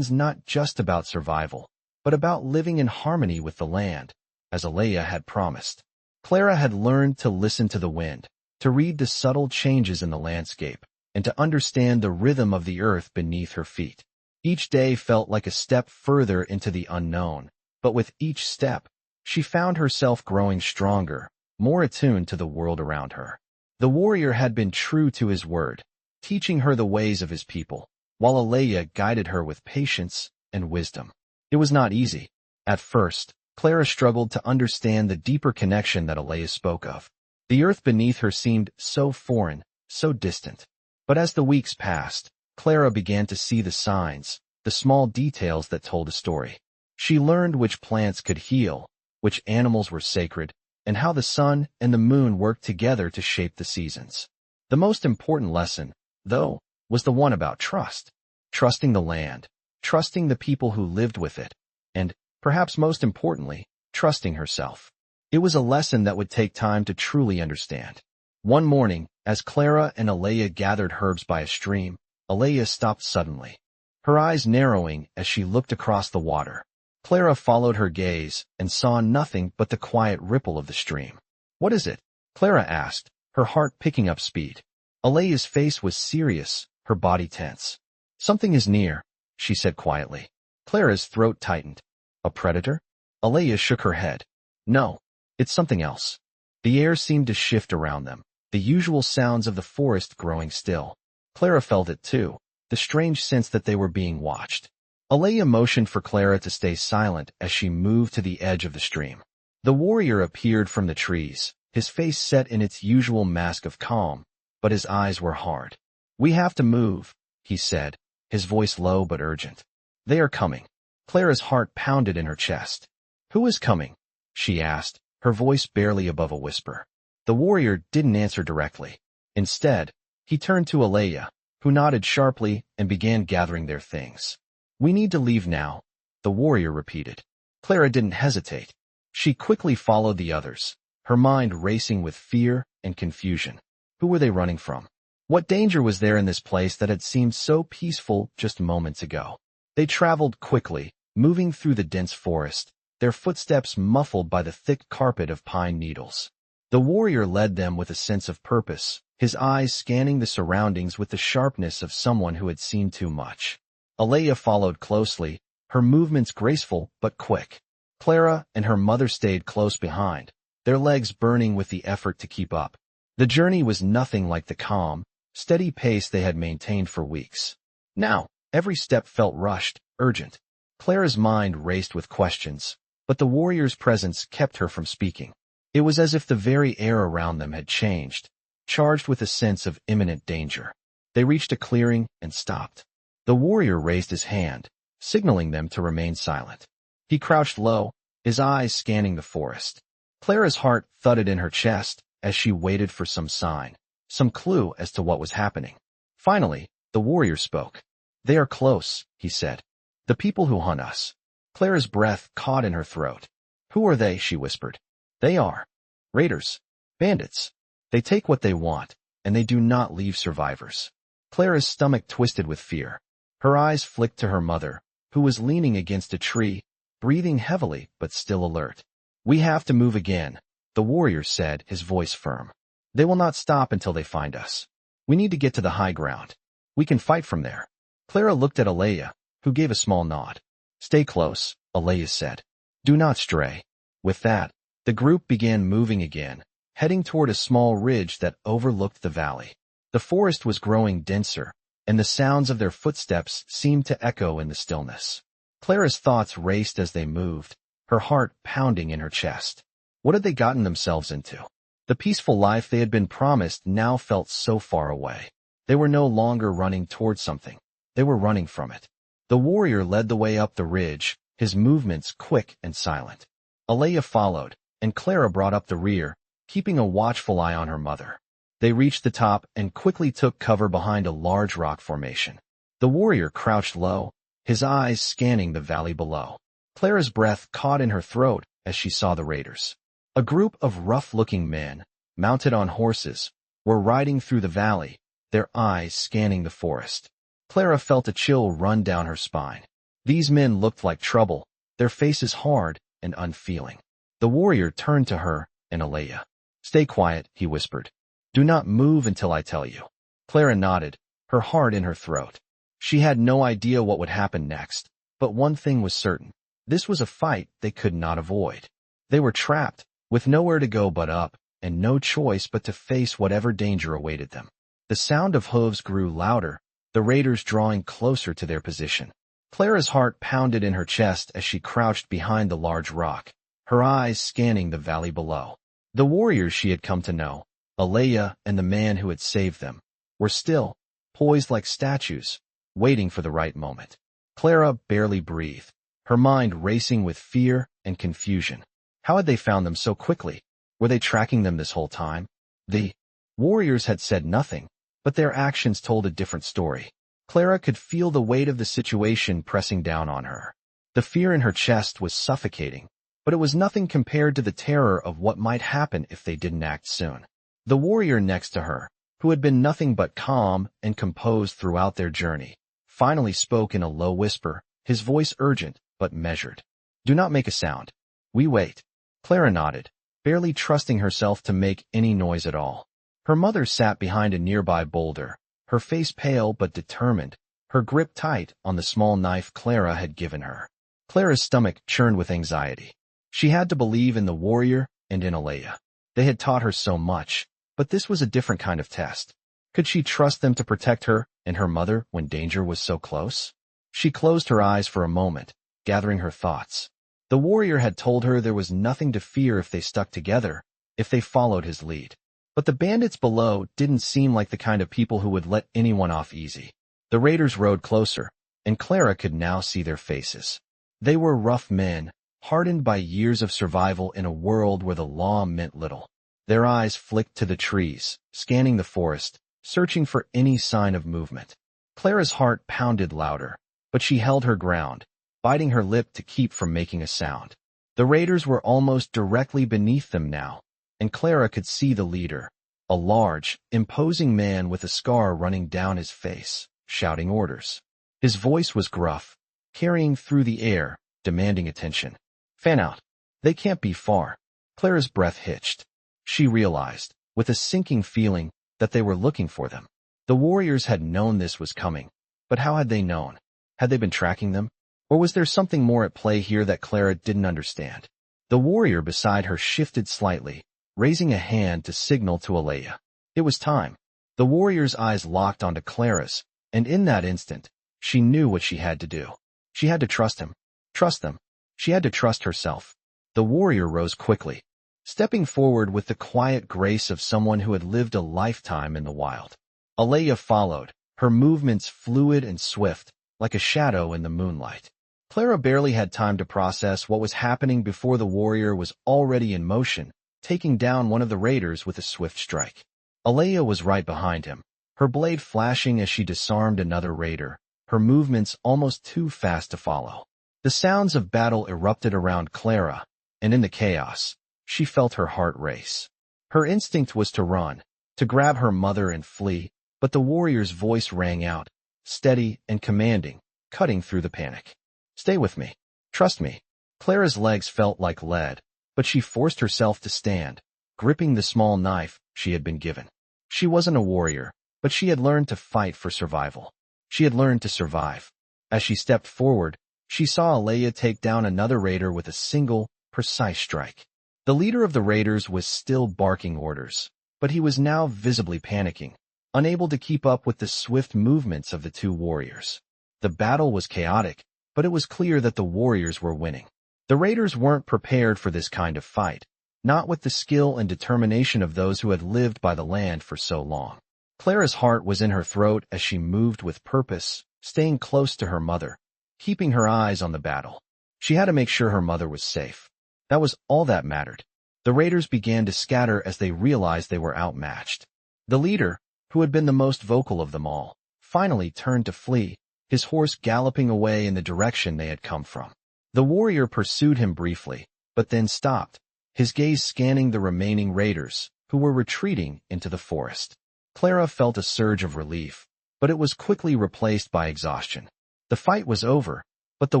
not just about survival, but about living in harmony with the land, as Alea had promised. Clara had learned to listen to the wind, to read the subtle changes in the landscape, and to understand the rhythm of the earth beneath her feet. Each day felt like a step further into the unknown, but with each step, she found herself growing stronger, more attuned to the world around her. The warrior had been true to his word, teaching her the ways of his people, while Alea guided her with patience and wisdom. It was not easy. At first, Clara struggled to understand the deeper connection that Alea spoke of. The earth beneath her seemed so foreign, so distant. But as the weeks passed, Clara began to see the signs, the small details that told a story. She learned which plants could heal, which animals were sacred, and how the sun and the moon worked together to shape the seasons. The most important lesson, though, was the one about trust. Trusting the land, trusting the people who lived with it, and, perhaps most importantly, trusting herself. It was a lesson that would take time to truly understand. One morning, as Clara and Alea gathered herbs by a stream, Alea stopped suddenly, her eyes narrowing as she looked across the water. Clara followed her gaze and saw nothing but the quiet ripple of the stream. "What is it?" Clara asked, her heart picking up speed. Alea's face was serious, her body tense. "Something is near," she said quietly. Clara's throat tightened. "A predator?" Alea shook her head. "No, it's something else." The air seemed to shift around them, the usual sounds of the forest growing still. Clara felt it too, the strange sense that they were being watched. Alea motioned for Clara to stay silent as she moved to the edge of the stream. The warrior appeared from the trees, his face set in its usual mask of calm, but his eyes were hard. "We have to move," he said, his voice low but urgent. "They are coming." Clara's heart pounded in her chest. "Who is coming?" she asked, her voice barely above a whisper. The warrior didn't answer directly. Instead, he turned to Alea, who nodded sharply and began gathering their things. "We need to leave now," the warrior repeated. Clara didn't hesitate. She quickly followed the others, her mind racing with fear and confusion. Who were they running from? What danger was there in this place that had seemed so peaceful just moments ago? They traveled quickly, moving through the dense forest, their footsteps muffled by the thick carpet of pine needles. The warrior led them with a sense of purpose, his eyes scanning the surroundings with the sharpness of someone who had seen too much. Alea followed closely, her movements graceful but quick. Clara and her mother stayed close behind, their legs burning with the effort to keep up. The journey was nothing like the calm, steady pace they had maintained for weeks. Now, every step felt rushed, urgent. Clara's mind raced with questions, but the warrior's presence kept her from speaking. It was as if the very air around them had changed, charged with a sense of imminent danger. They reached a clearing and stopped. The warrior raised his hand, signaling them to remain silent. He crouched low, his eyes scanning the forest. Clara's heart thudded in her chest as she waited for some sign, some clue as to what was happening. Finally, the warrior spoke. "They are close," he said. "The people who hunt us." Clara's breath caught in her throat. "Who are they?" she whispered. "They are raiders, bandits. They take what they want, and they do not leave survivors." Clara's stomach twisted with fear. Her eyes flicked to her mother, who was leaning against a tree, breathing heavily but still alert. "We have to move again," the warrior said, his voice firm. "They will not stop until they find us. We need to get to the high ground. We can fight from there." Clara looked at Alea, who gave a small nod. "Stay close," Alea said. "Do not stray." With that, the group began moving again, heading toward a small ridge that overlooked the valley. The forest was growing denser, and the sounds of their footsteps seemed to echo in the stillness. Clara's thoughts raced as they moved, her heart pounding in her chest. What had they gotten themselves into? The peaceful life they had been promised now felt so far away. They were no longer running toward something. They were running from it. The warrior led the way up the ridge, his movements quick and silent. Alea followed, and Clara brought up the rear, keeping a watchful eye on her mother. They reached the top and quickly took cover behind a large rock formation. The warrior crouched low, his eyes scanning the valley below. Clara's breath caught in her throat as she saw the raiders. A group of rough-looking men, mounted on horses, were riding through the valley, their eyes scanning the forest. Clara felt a chill run down her spine. These men looked like trouble, their faces hard and unfeeling. The warrior turned to her and Alea. "Stay quiet," he whispered. "Do not move until I tell you." Clara nodded, her heart in her throat. She had no idea what would happen next, but one thing was certain. This was a fight they could not avoid. They were trapped, with nowhere to go but up, and no choice but to face whatever danger awaited them. The sound of hooves grew louder, the raiders drawing closer to their position. Clara's heart pounded in her chest as she crouched behind the large rock, her eyes scanning the valley below. The warriors she had come to know, Alea and the man who had saved them, were still, poised like statues, waiting for the right moment. Clara barely breathed, her mind racing with fear and confusion. How had they found them so quickly? Were they tracking them this whole time? The warriors had said nothing, but their actions told a different story. Clara could feel the weight of the situation pressing down on her. The fear in her chest was suffocating, but it was nothing compared to the terror of what might happen if they didn't act soon. The warrior next to her, who had been nothing but calm and composed throughout their journey, finally spoke in a low whisper, his voice urgent but measured. "Do not make a sound. We wait." Clara nodded, barely trusting herself to make any noise at all. Her mother sat behind a nearby boulder, her face pale but determined, her grip tight on the small knife Clara had given her. Clara's stomach churned with anxiety. She had to believe in the warrior and in Alea. They had taught her so much, but this was a different kind of test. Could she trust them to protect her and her mother when danger was so close? She closed her eyes for a moment, gathering her thoughts. The warrior had told her there was nothing to fear if they stuck together, if they followed his lead. But the bandits below didn't seem like the kind of people who would let anyone off easy. The raiders rode closer, and Clara could now see their faces. They were rough men, hardened by years of survival in a world where the law meant little. Their eyes flicked to the trees, scanning the forest, searching for any sign of movement. Clara's heart pounded louder, but she held her ground, biting her lip to keep from making a sound. The raiders were almost directly beneath them now, and Clara could see the leader, a large, imposing man with a scar running down his face, shouting orders. His voice was gruff, carrying through the air, demanding attention. "Fan out. They can't be far." Clara's breath hitched. She realized, with a sinking feeling, that they were looking for them. The warriors had known this was coming, but how had they known? Had they been tracking them? Or was there something more at play here that Clara didn't understand? The warrior beside her shifted slightly, raising a hand to signal to Alea. It was time. The warrior's eyes locked onto Clara's, and in that instant, she knew what she had to do. She had to trust him. Trust them. She had to trust herself. The warrior rose quickly, stepping forward with the quiet grace of someone who had lived a lifetime in the wild. Alea followed, her movements fluid and swift, like a shadow in the moonlight. Clara barely had time to process what was happening before the warrior was already in motion, taking down one of the raiders with a swift strike. Alea was right behind him, her blade flashing as she disarmed another raider, her movements almost too fast to follow. The sounds of battle erupted around Clara, and in the chaos, she felt her heart race. Her instinct was to run, to grab her mother and flee, but the warrior's voice rang out, steady and commanding, cutting through the panic. "Stay with me. Trust me." Clara's legs felt like lead, but she forced herself to stand, gripping the small knife she had been given. She wasn't a warrior, but she had learned to fight for survival. She had learned to survive. As she stepped forward, she saw Alea take down another raider with a single, precise strike. The leader of the raiders was still barking orders, but he was now visibly panicking, unable to keep up with the swift movements of the two warriors. The battle was chaotic, but it was clear that the warriors were winning. The raiders weren't prepared for this kind of fight, not with the skill and determination of those who had lived by the land for so long. Clara's heart was in her throat as she moved with purpose, staying close to her mother, keeping her eyes on the battle. She had to make sure her mother was safe. That was all that mattered. The raiders began to scatter as they realized they were outmatched. The leader, who had been the most vocal of them all, finally turned to flee, his horse galloping away in the direction they had come from. The warrior pursued him briefly, but then stopped, his gaze scanning the remaining raiders, who were retreating into the forest. Clara felt a surge of relief, but it was quickly replaced by exhaustion. The fight was over, but the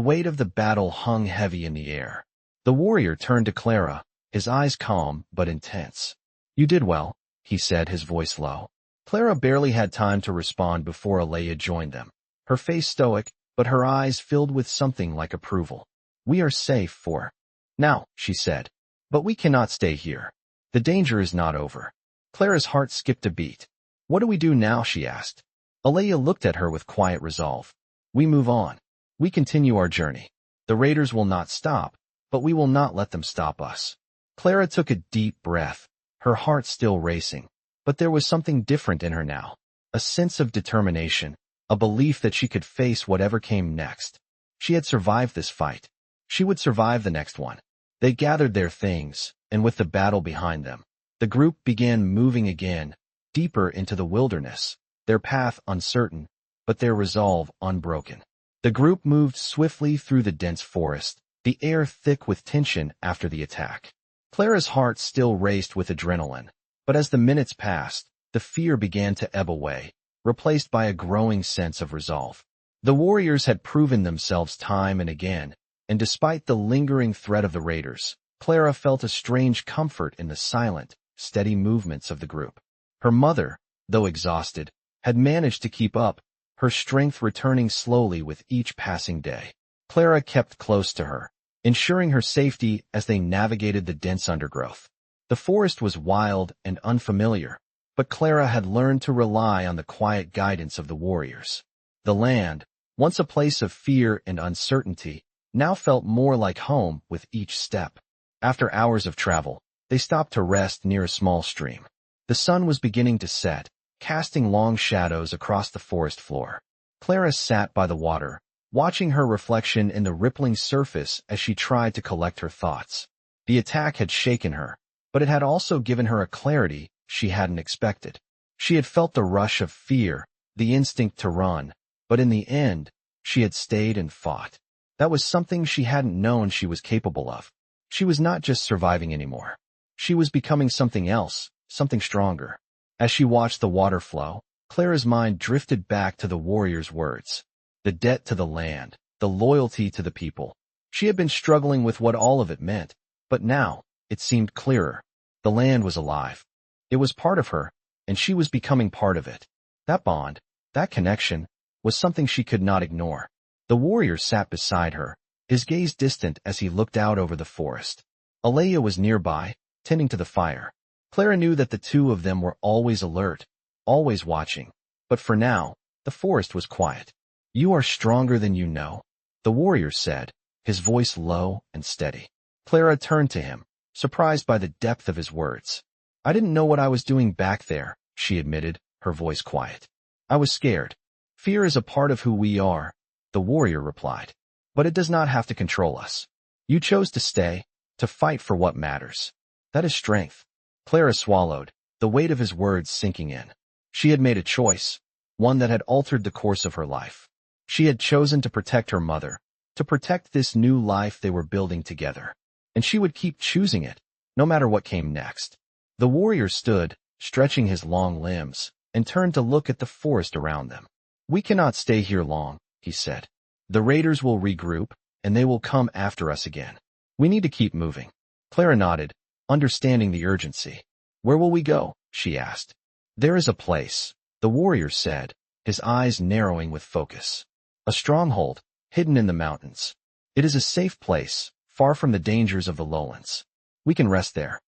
weight of the battle hung heavy in the air. The warrior turned to Clara, his eyes calm but intense. "You did well," he said, his voice low. Clara barely had time to respond before Alea joined them, her face stoic, but her eyes filled with something like approval. "We are safe for now," she said, "but we cannot stay here. The danger is not over." Clara's heart skipped a beat. "What do we do now?" she asked. Alea looked at her with quiet resolve. "We move on. We continue our journey. The raiders will not stop, but we will not let them stop us." Clara took a deep breath, her heart still racing, but there was something different in her now, a sense of determination, a belief that she could face whatever came next. She had survived this fight. She would survive the next one. They gathered their things, and with the battle behind them, the group began moving again, deeper into the wilderness, their path uncertain, but their resolve unbroken. The group moved swiftly through the dense forest, the air thick with tension after the attack. Clara's heart still raced with adrenaline, But as the minutes passed, the fear began to ebb away, replaced by a growing sense of resolve. The warriors had proven themselves time and again, and despite the lingering threat of the raiders, Clara felt a strange comfort in the silent, steady movements of the group. Her mother, though exhausted, had managed to keep up, her strength returning slowly with each passing day. Clara kept close to her, ensuring her safety as they navigated the dense undergrowth. The forest was wild and unfamiliar, but Clara had learned to rely on the quiet guidance of the warriors. The land, once a place of fear and uncertainty, now felt more like home with each step. After hours of travel, they stopped to rest near a small stream. The sun was beginning to set, casting long shadows across the forest floor. Clara sat by the water, watching her reflection in the rippling surface as she tried to collect her thoughts. The attack had shaken her, but it had also given her a clarity she hadn't expected. She had felt the rush of fear, the instinct to run, but in the end, she had stayed and fought. That was something she hadn't known she was capable of. She was not just surviving anymore. She was becoming something else, something stronger. As she watched the water flow, Clara's mind drifted back to the warrior's words. The debt to the land, the loyalty to the people. She had been struggling with what all of it meant, but now, it seemed clearer. The land was alive. It was part of her, and she was becoming part of it. That bond, that connection, was something she could not ignore. The warrior sat beside her, his gaze distant as he looked out over the forest. Alea was nearby, tending to the fire. Clara knew that the two of them were always alert, always watching. But for now, the forest was quiet. "You are stronger than you know," the warrior said, his voice low and steady. Clara turned to him, surprised by the depth of his words. "I didn't know what I was doing back there," she admitted, her voice quiet. "I was scared. Fear is a part of who we are," the warrior replied. "But it does not have to control us. You chose to stay, to fight for what matters. That is strength." Clara swallowed, the weight of his words sinking in. She had made a choice, one that had altered the course of her life. She had chosen to protect her mother, to protect this new life they were building together. And she would keep choosing it, no matter what came next. The warrior stood, stretching his long limbs, and turned to look at the forest around them. "We cannot stay here long," he said. "The raiders will regroup, and they will come after us again. We need to keep moving." Clara nodded, understanding the urgency. "Where will we go?" she asked. "There is a place," the warrior said, his eyes narrowing with focus. "A stronghold, hidden in the mountains. It is a safe place, far from the dangers of the lowlands. We can rest there."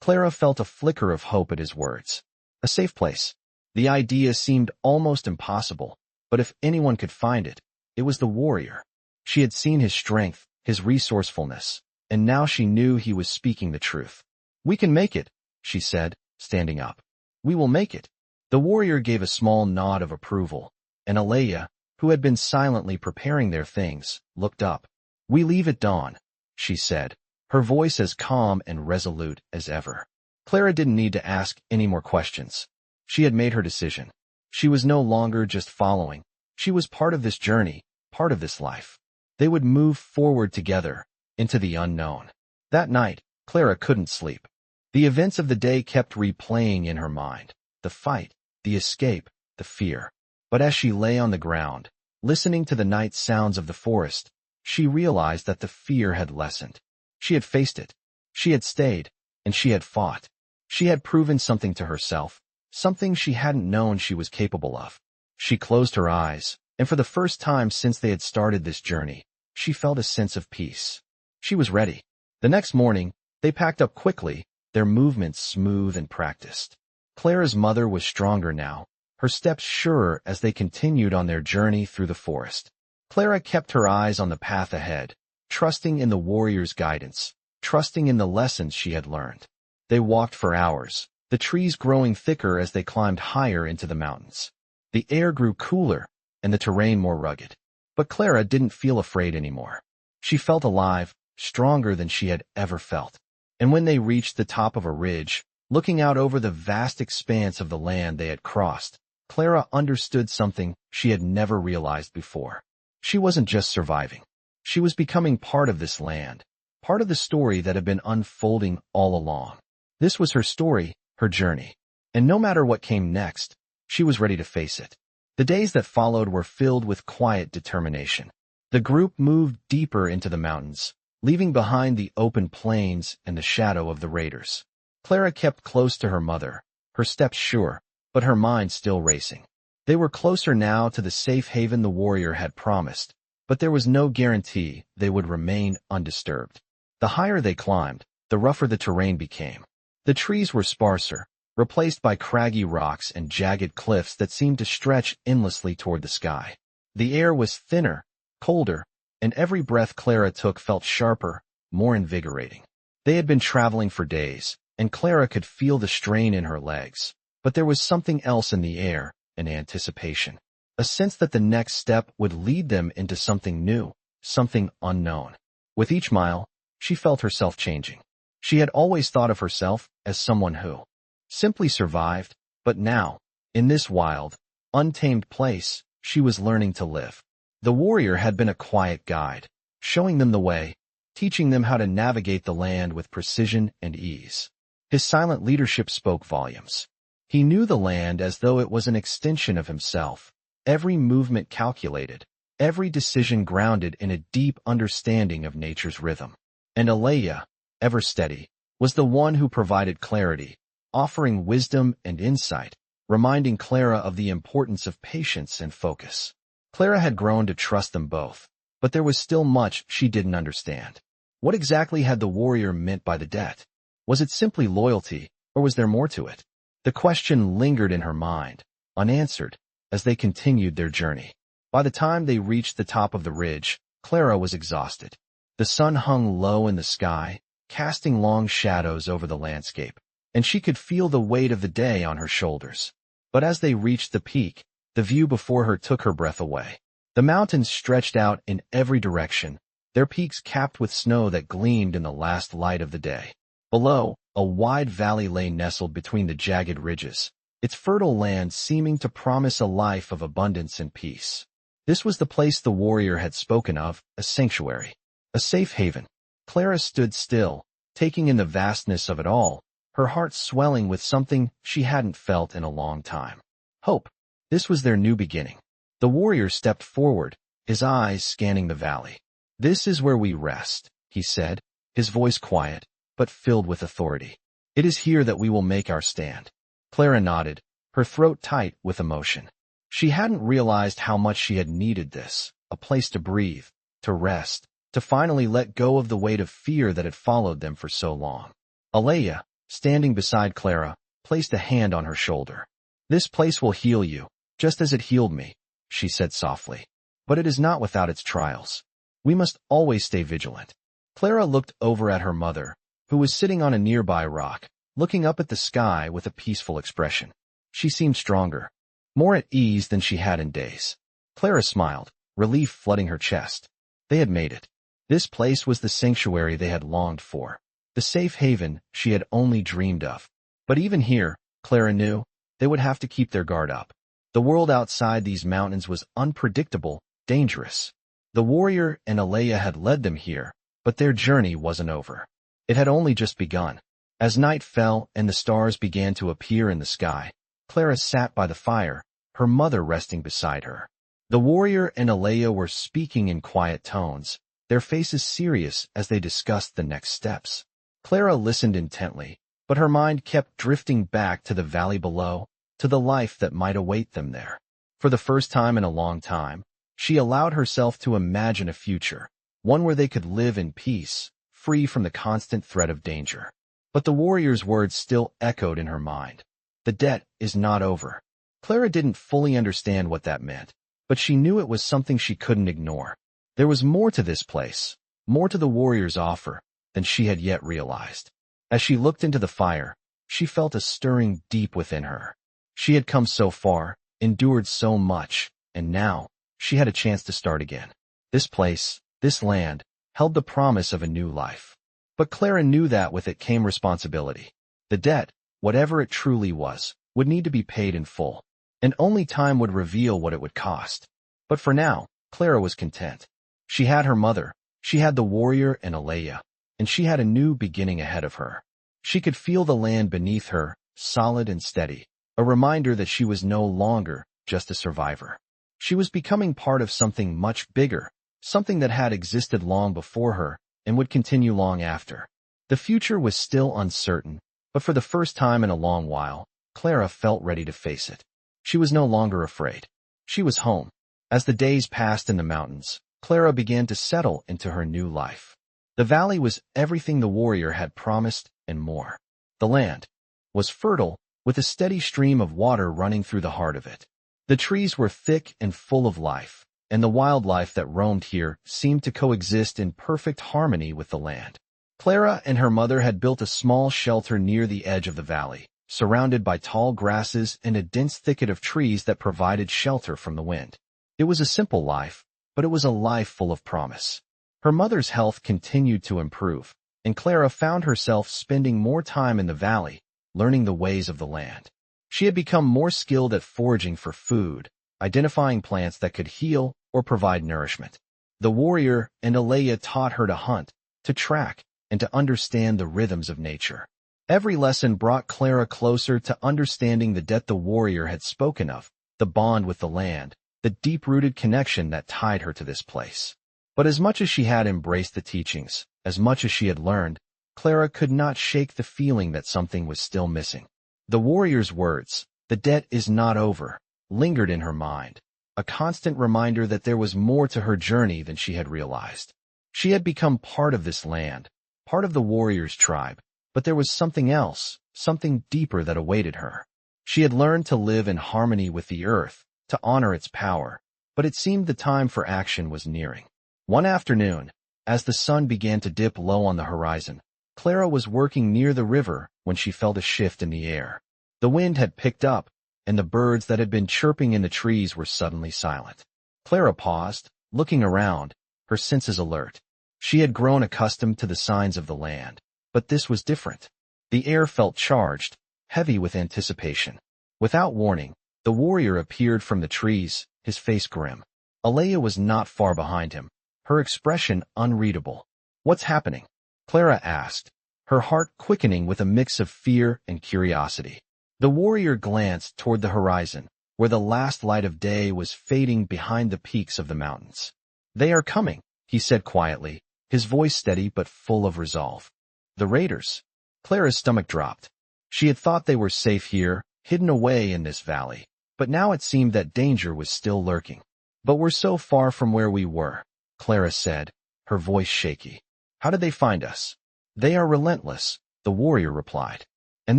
Clara felt a flicker of hope at his words. A safe place. The idea seemed almost impossible, but if anyone could find it, it was the warrior. She had seen his strength, his resourcefulness, and now she knew he was speaking the truth. "We can make it," she said, standing up. "We will make it." The warrior gave a small nod of approval, and Alea, who had been silently preparing their things, looked up. "We leave at dawn," she said, her voice as calm and resolute as ever. Clara didn't need to ask any more questions. She had made her decision. She was no longer just following. She was part of this journey, part of this life. They would move forward together, into the unknown. That night, Clara couldn't sleep. The events of the day kept replaying in her mind. The fight, the escape, the fear. But as she lay on the ground, listening to the night sounds of the forest, she realized that the fear had lessened. She had faced it. She had stayed, and she had fought. She had proven something to herself, something she hadn't known she was capable of. She closed her eyes, and for the first time since they had started this journey, she felt a sense of peace. She was ready. The next morning, they packed up quickly, their movements smooth and practiced. Clara's mother was stronger now, her steps surer as they continued on their journey through the forest. Clara kept her eyes on the path ahead, trusting in the warrior's guidance, trusting in the lessons she had learned. They walked for hours, the trees growing thicker as they climbed higher into the mountains. The air grew cooler, and the terrain more rugged. But Clara didn't feel afraid anymore. She felt alive, stronger than she had ever felt. And when they reached the top of a ridge, looking out over the vast expanse of the land they had crossed, Clara understood something she had never realized before. She wasn't just surviving. She was becoming part of this land, part of the story that had been unfolding all along. This was her story, her journey. And no matter what came next, she was ready to face it. The days that followed were filled with quiet determination. The group moved deeper into the mountains, leaving behind the open plains and the shadow of the raiders. Clara kept close to her mother, her steps sure, but her mind still racing. They were closer now to the safe haven the warrior had promised, but there was no guarantee they would remain undisturbed. The higher they climbed, the rougher the terrain became. The trees were sparser, replaced by craggy rocks and jagged cliffs that seemed to stretch endlessly toward the sky. The air was thinner, colder, and every breath Clara took felt sharper, more invigorating. They had been traveling for days, and Clara could feel the strain in her legs. But there was something else in the air, an anticipation. A sense that the next step would lead them into something new, something unknown. With each mile, she felt herself changing. She had always thought of herself as someone who simply survived, but now, in this wild, untamed place, she was learning to live. The warrior had been a quiet guide, showing them the way, teaching them how to navigate the land with precision and ease. His silent leadership spoke volumes. He knew the land as though it was an extension of himself, every movement calculated, every decision grounded in a deep understanding of nature's rhythm. And Alea, ever steady, was the one who provided clarity, offering wisdom and insight, reminding Clara of the importance of patience and focus. Clara had grown to trust them both, but there was still much she didn't understand. What exactly had the warrior meant by the debt? Was it simply loyalty, or was there more to it? The question lingered in her mind, unanswered, as they continued their journey. By the time they reached the top of the ridge, Clara was exhausted. The sun hung low in the sky, casting long shadows over the landscape, and she could feel the weight of the day on her shoulders. But as they reached the peak, the view before her took her breath away. The mountains stretched out in every direction, their peaks capped with snow that gleamed in the last light of the day. Below, a wide valley lay nestled between the jagged ridges, its fertile land seeming to promise a life of abundance and peace. This was the place the warrior had spoken of, a sanctuary, a safe haven. Clara stood still, taking in the vastness of it all, her heart swelling with something she hadn't felt in a long time. Hope. This was their new beginning. The warrior stepped forward, his eyes scanning the valley. "This is where we rest," he said, his voice quiet, but filled with authority. "It is here that we will make our stand." Clara nodded, her throat tight with emotion. She hadn't realized how much she had needed this, a place to breathe, to rest, to finally let go of the weight of fear that had followed them for so long. Alea, standing beside Clara, placed a hand on her shoulder. "This place will heal you, just as it healed me," she said softly. "But it is not without its trials. We must always stay vigilant." Clara looked over at her mother, who was sitting on a nearby rock, looking up at the sky with a peaceful expression. She seemed stronger, more at ease than she had in days. Clara smiled, relief flooding her chest. They had made it. This place was the sanctuary they had longed for, the safe haven she had only dreamed of. But even here, Clara knew, they would have to keep their guard up. The world outside these mountains was unpredictable, dangerous. The warrior and Alea had led them here, but their journey wasn't over. It had only just begun. As night fell and the stars began to appear in the sky, Clara sat by the fire, her mother resting beside her. The warrior and Alea were speaking in quiet tones, their faces serious as they discussed the next steps. Clara listened intently, but her mind kept drifting back to the valley below, to the life that might await them there. For the first time in a long time, she allowed herself to imagine a future, one where they could live in peace, free from the constant threat of danger. But the warrior's words still echoed in her mind. The debt is not over. Clara didn't fully understand what that meant, but she knew it was something she couldn't ignore. There was more to this place, more to the warrior's offer, than she had yet realized. As she looked into the fire, she felt a stirring deep within her. She had come so far, endured so much, and now, she had a chance to start again. This place, this land, held the promise of a new life. But Clara knew that with it came responsibility. The debt, whatever it truly was, would need to be paid in full, and only time would reveal what it would cost. But for now, Clara was content. She had her mother, she had the warrior and Alea, and she had a new beginning ahead of her. She could feel the land beneath her, solid and steady, a reminder that she was no longer just a survivor. She was becoming part of something much bigger, something that had existed long before her and would continue long after. The future was still uncertain, but for the first time in a long while, Clara felt ready to face it. She was no longer afraid. She was home. As the days passed in the mountains, Clara began to settle into her new life. The valley was everything the warrior had promised and more. The land was fertile, with a steady stream of water running through the heart of it. The trees were thick and full of life, and the wildlife that roamed here seemed to coexist in perfect harmony with the land. Clara and her mother had built a small shelter near the edge of the valley, surrounded by tall grasses and a dense thicket of trees that provided shelter from the wind. It was a simple life, but it was a life full of promise. Her mother's health continued to improve, and Clara found herself spending more time in the valley, learning the ways of the land. She had become more skilled at foraging for food, identifying plants that could heal or provide nourishment. The warrior and Alea taught her to hunt, to track, and to understand the rhythms of nature. Every lesson brought Clara closer to understanding the debt the warrior had spoken of, the bond with the land, the deep-rooted connection that tied her to this place. But as much as she had embraced the teachings, as much as she had learned, Clara could not shake the feeling that something was still missing. The warrior's words, "The debt is not over," lingered in her mind, a constant reminder that there was more to her journey than she had realized. She had become part of this land, part of the warrior's tribe, but there was something else, something deeper that awaited her. She had learned to live in harmony with the earth, to honor its power, but it seemed the time for action was nearing. One afternoon, as the sun began to dip low on the horizon, Clara was working near the river when she felt a shift in the air. The wind had picked up, and the birds that had been chirping in the trees were suddenly silent. Clara paused, looking around, her senses alert. She had grown accustomed to the signs of the land, but this was different. The air felt charged, heavy with anticipation. Without warning, the warrior appeared from the trees, his face grim. Alea was not far behind him, her expression unreadable. "What's happening?" Clara asked, her heart quickening with a mix of fear and curiosity. The warrior glanced toward the horizon, where the last light of day was fading behind the peaks of the mountains. "They are coming," he said quietly, his voice steady but full of resolve. "The raiders." Clara's stomach dropped. She had thought they were safe here, hidden away in this valley, but now it seemed that danger was still lurking. "But we're so far from where we were," Clara said, her voice shaky. "How did they find us?" "They are relentless," the warrior replied, "and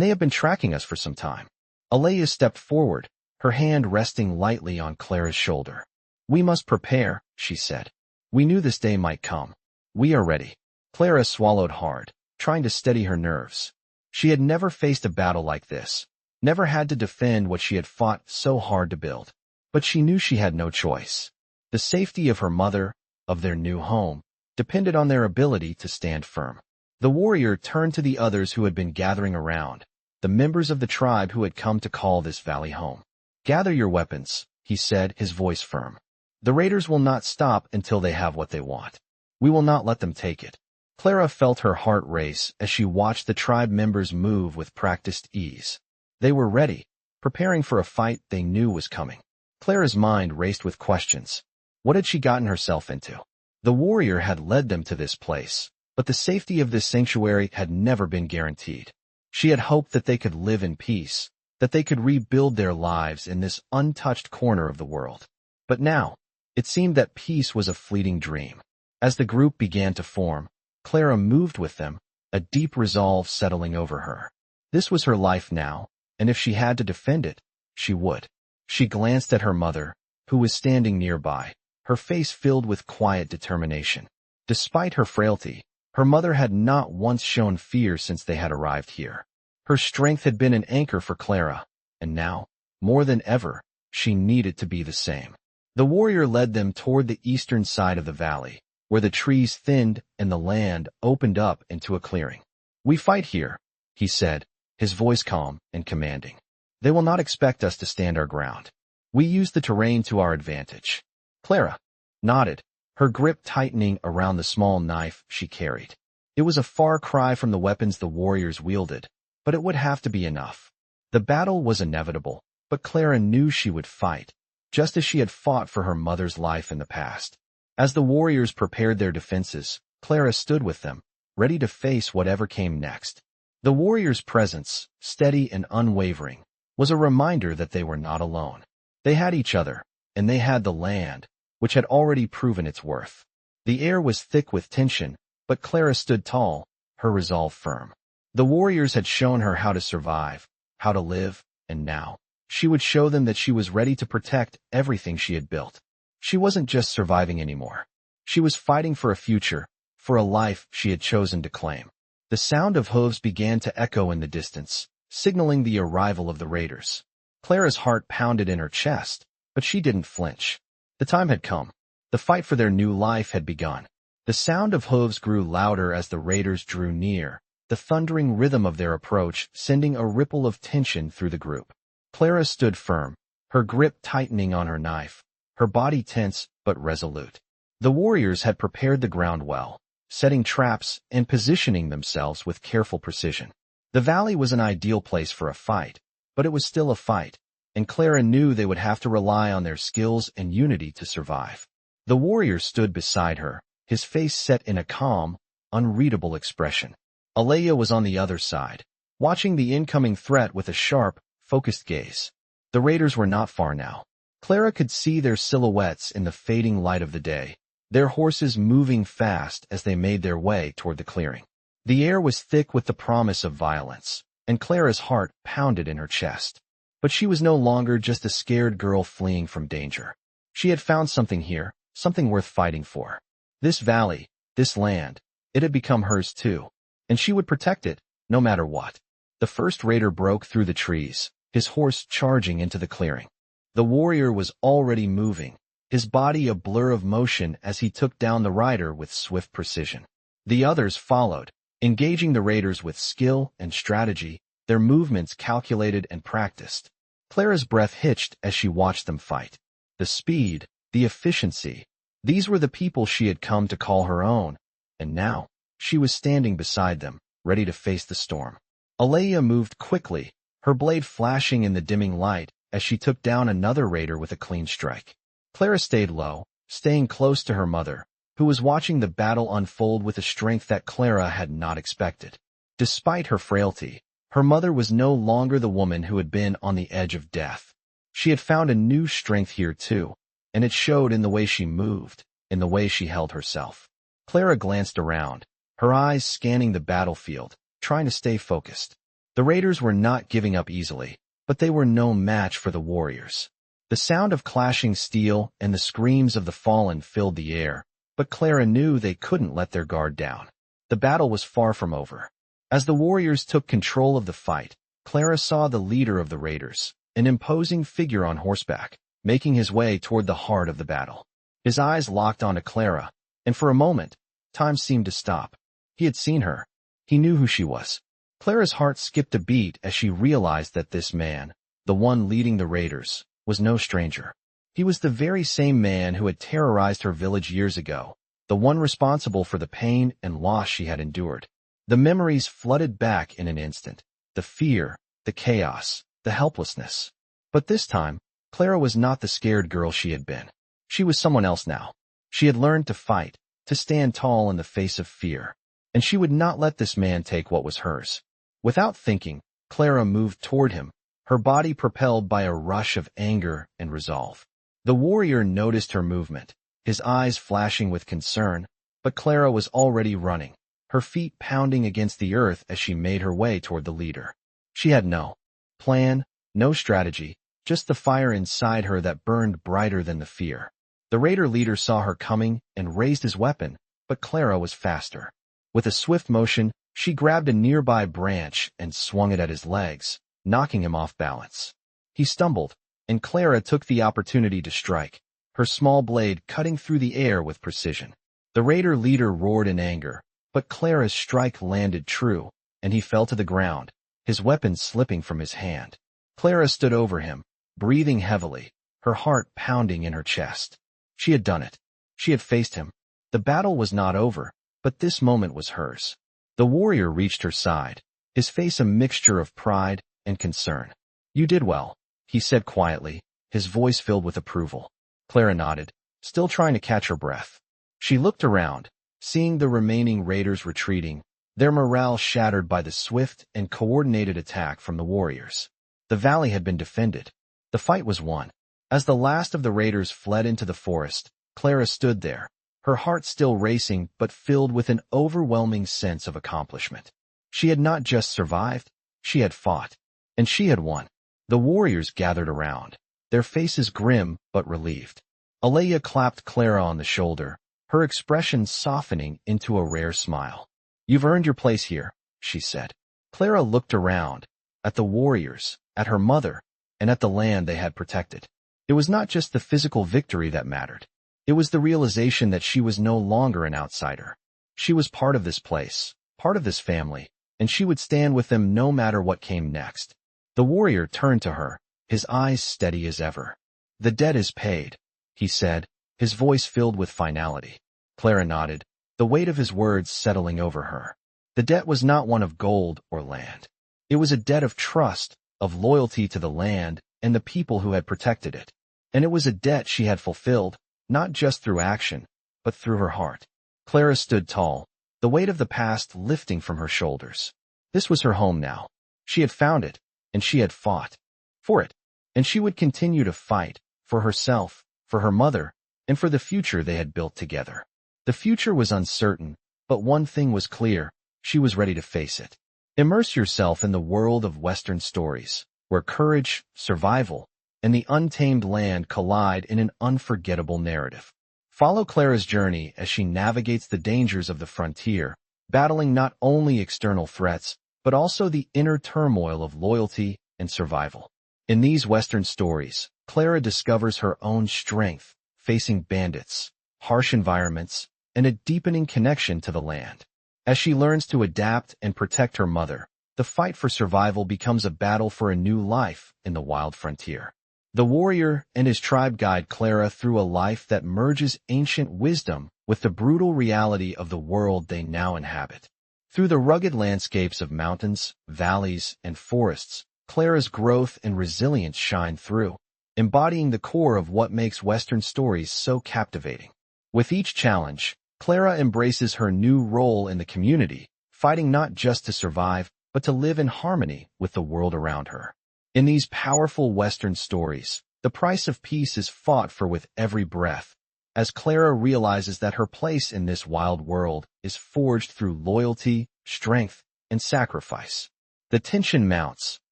they have been tracking us for some time." Alea stepped forward, her hand resting lightly on Clara's shoulder. "We must prepare," she said. "We knew this day might come. We are ready." Clara swallowed hard, trying to steady her nerves. She had never faced a battle like this, never had to defend what she had fought so hard to build. But she knew she had no choice. The safety of her mother, of their new home, depended on their ability to stand firm. The warrior turned to the others who had been gathering around, the members of the tribe who had come to call this valley home. "Gather your weapons," he said, his voice firm. "The raiders will not stop until they have what they want. We will not let them take it." Clara felt her heart race as she watched the tribe members move with practiced ease. They were ready, preparing for a fight they knew was coming. Clara's mind raced with questions. What had she gotten herself into? The warrior had led them to this place, but the safety of this sanctuary had never been guaranteed. She had hoped that they could live in peace, that they could rebuild their lives in this untouched corner of the world. But now, it seemed that peace was a fleeting dream. As the group began to form, Clara moved with them, a deep resolve settling over her. This was her life now, and if she had to defend it, she would. She glanced at her mother, who was standing nearby, her face filled with quiet determination. Despite her frailty, her mother had not once shown fear since they had arrived here. Her strength had been an anchor for Clara, and now, more than ever, she needed to be the same. The warrior led them toward the eastern side of the valley, where the trees thinned and the land opened up into a clearing. "We fight here," he said, his voice calm and commanding. "They will not expect us to stand our ground. We use the terrain to our advantage." Clara nodded, her grip tightening around the small knife she carried. It was a far cry from the weapons the warriors wielded, but it would have to be enough. The battle was inevitable, but Clara knew she would fight, just as she had fought for her mother's life in the past. As the warriors prepared their defenses, Clara stood with them, ready to face whatever came next. The warriors' presence, steady and unwavering, was a reminder that they were not alone. They had each other, and they had the land, which had already proven its worth. The air was thick with tension, but Clara stood tall, her resolve firm. The warriors had shown her how to survive, how to live, and now she would show them that she was ready to protect everything she had built. She wasn't just surviving anymore. She was fighting for a future, for a life she had chosen to claim. The sound of hooves began to echo in the distance, signaling the arrival of the raiders. Clara's heart pounded in her chest, but she didn't flinch. The time had come. The fight for their new life had begun. The sound of hooves grew louder as the raiders drew near, the thundering rhythm of their approach sending a ripple of tension through the group. Clara stood firm, her grip tightening on her knife, her body tense but resolute. The warriors had prepared the ground well, setting traps and positioning themselves with careful precision. The valley was an ideal place for a fight, but it was still a fight, and Clara knew they would have to rely on their skills and unity to survive. The warrior stood beside her, his face set in a calm, unreadable expression. Alea was on the other side, watching the incoming threat with a sharp, focused gaze. The raiders were not far now. Clara could see their silhouettes in the fading light of the day, their horses moving fast as they made their way toward the clearing. The air was thick with the promise of violence, and Clara's heart pounded in her chest. But she was no longer just a scared girl fleeing from danger. She had found something here, something worth fighting for. This valley, this land, it had become hers too, and she would protect it, no matter what. The first raider broke through the trees, his horse charging into the clearing. The warrior was already moving, his body a blur of motion as he took down the rider with swift precision. The others followed, engaging the raiders with skill and strategy, their movements calculated and practiced. Clara's breath hitched as she watched them fight. The speed, the efficiency, these were the people she had come to call her own, and now she was standing beside them, ready to face the storm. Alea moved quickly, her blade flashing in the dimming light as she took down another raider with a clean strike. Clara stayed low, staying close to her mother, who was watching the battle unfold with a strength that Clara had not expected. Despite her frailty, her mother was no longer the woman who had been on the edge of death. She had found a new strength here too, and it showed in the way she moved, in the way she held herself. Clara glanced around, her eyes scanning the battlefield, trying to stay focused. The raiders were not giving up easily, but they were no match for the warriors. The sound of clashing steel and the screams of the fallen filled the air, but Clara knew they couldn't let their guard down. The battle was far from over. As the warriors took control of the fight, Clara saw the leader of the raiders, an imposing figure on horseback, making his way toward the heart of the battle. His eyes locked onto Clara, and for a moment, time seemed to stop. He had seen her. He knew who she was. Clara's heart skipped a beat as she realized that this man, the one leading the raiders, was no stranger. He was the very same man who had terrorized her village years ago, the one responsible for the pain and loss she had endured. The memories flooded back in an instant, the fear, the chaos, the helplessness. But this time, Clara was not the scared girl she had been. She was someone else now. She had learned to fight, to stand tall in the face of fear, and she would not let this man take what was hers. Without thinking, Clara moved toward him, her body propelled by a rush of anger and resolve. The warrior noticed her movement, his eyes flashing with concern, but Clara was already running, her feet pounding against the earth as she made her way toward the leader. She had no plan, no strategy, just the fire inside her that burned brighter than the fear. The raider leader saw her coming and raised his weapon, but Clara was faster. With a swift motion, she grabbed a nearby branch and swung it at his legs, knocking him off balance. He stumbled, and Clara took the opportunity to strike, her small blade cutting through the air with precision. The raider leader roared in anger, but Clara's strike landed true, and he fell to the ground, his weapon slipping from his hand. Clara stood over him, breathing heavily, her heart pounding in her chest. She had done it. She had faced him. The battle was not over, but this moment was hers. The warrior reached her side, his face a mixture of pride and concern. You did well, he said quietly, his voice filled with approval. Clara nodded, still trying to catch her breath. She looked around, seeing the remaining raiders retreating, their morale shattered by the swift and coordinated attack from the warriors. The valley had been defended. The fight was won. As the last of the raiders fled into the forest, Clara stood there, her heart still racing but filled with an overwhelming sense of accomplishment. She had not just survived, she had fought, and she had won. The warriors gathered around, their faces grim but relieved. Alea clapped Clara on the shoulder, her expression softening into a rare smile. You've earned your place here, she said. Clara looked around, at the warriors, at her mother, and at the land they had protected. It was not just the physical victory that mattered. It was the realization that she was no longer an outsider. She was part of this place, part of this family, and she would stand with them no matter what came next. The warrior turned to her, his eyes steady as ever. The debt is paid, he said, his voice filled with finality. Clara nodded, the weight of his words settling over her. The debt was not one of gold or land. It was a debt of trust, of loyalty to the land and the people who had protected it. And it was a debt she had fulfilled, not just through action, but through her heart. Clara stood tall, the weight of the past lifting from her shoulders. This was her home now. She had found it, and she had fought for it. And she would continue to fight, for herself, for her mother, and for the future they had built together. The future was uncertain, but one thing was clear, she was ready to face it. Immerse yourself in the world of Western stories, where courage, survival, and the untamed land collide in an unforgettable narrative. Follow Clara's journey as she navigates the dangers of the frontier, battling not only external threats, but also the inner turmoil of loyalty and survival. In these Western stories, Clara discovers her own strength, facing bandits, harsh environments, and a deepening connection to the land. As she learns to adapt and protect her mother, the fight for survival becomes a battle for a new life in the wild frontier. The warrior and his tribe guide Clara through a life that merges ancient wisdom with the brutal reality of the world they now inhabit. Through the rugged landscapes of mountains, valleys, and forests, Clara's growth and resilience shine through, embodying the core of what makes Western stories so captivating. With each challenge, Clara embraces her new role in the community, fighting not just to survive, but to live in harmony with the world around her. In these powerful Western stories, the price of peace is fought for with every breath, as Clara realizes that her place in this wild world is forged through loyalty, strength, and sacrifice. The tension mounts,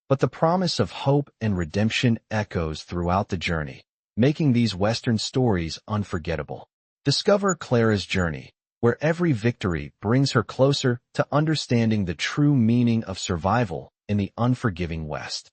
but the promise of hope and redemption echoes throughout the journey, making these Western stories unforgettable. Discover Clara's journey, where every victory brings her closer to understanding the true meaning of survival in the unforgiving West.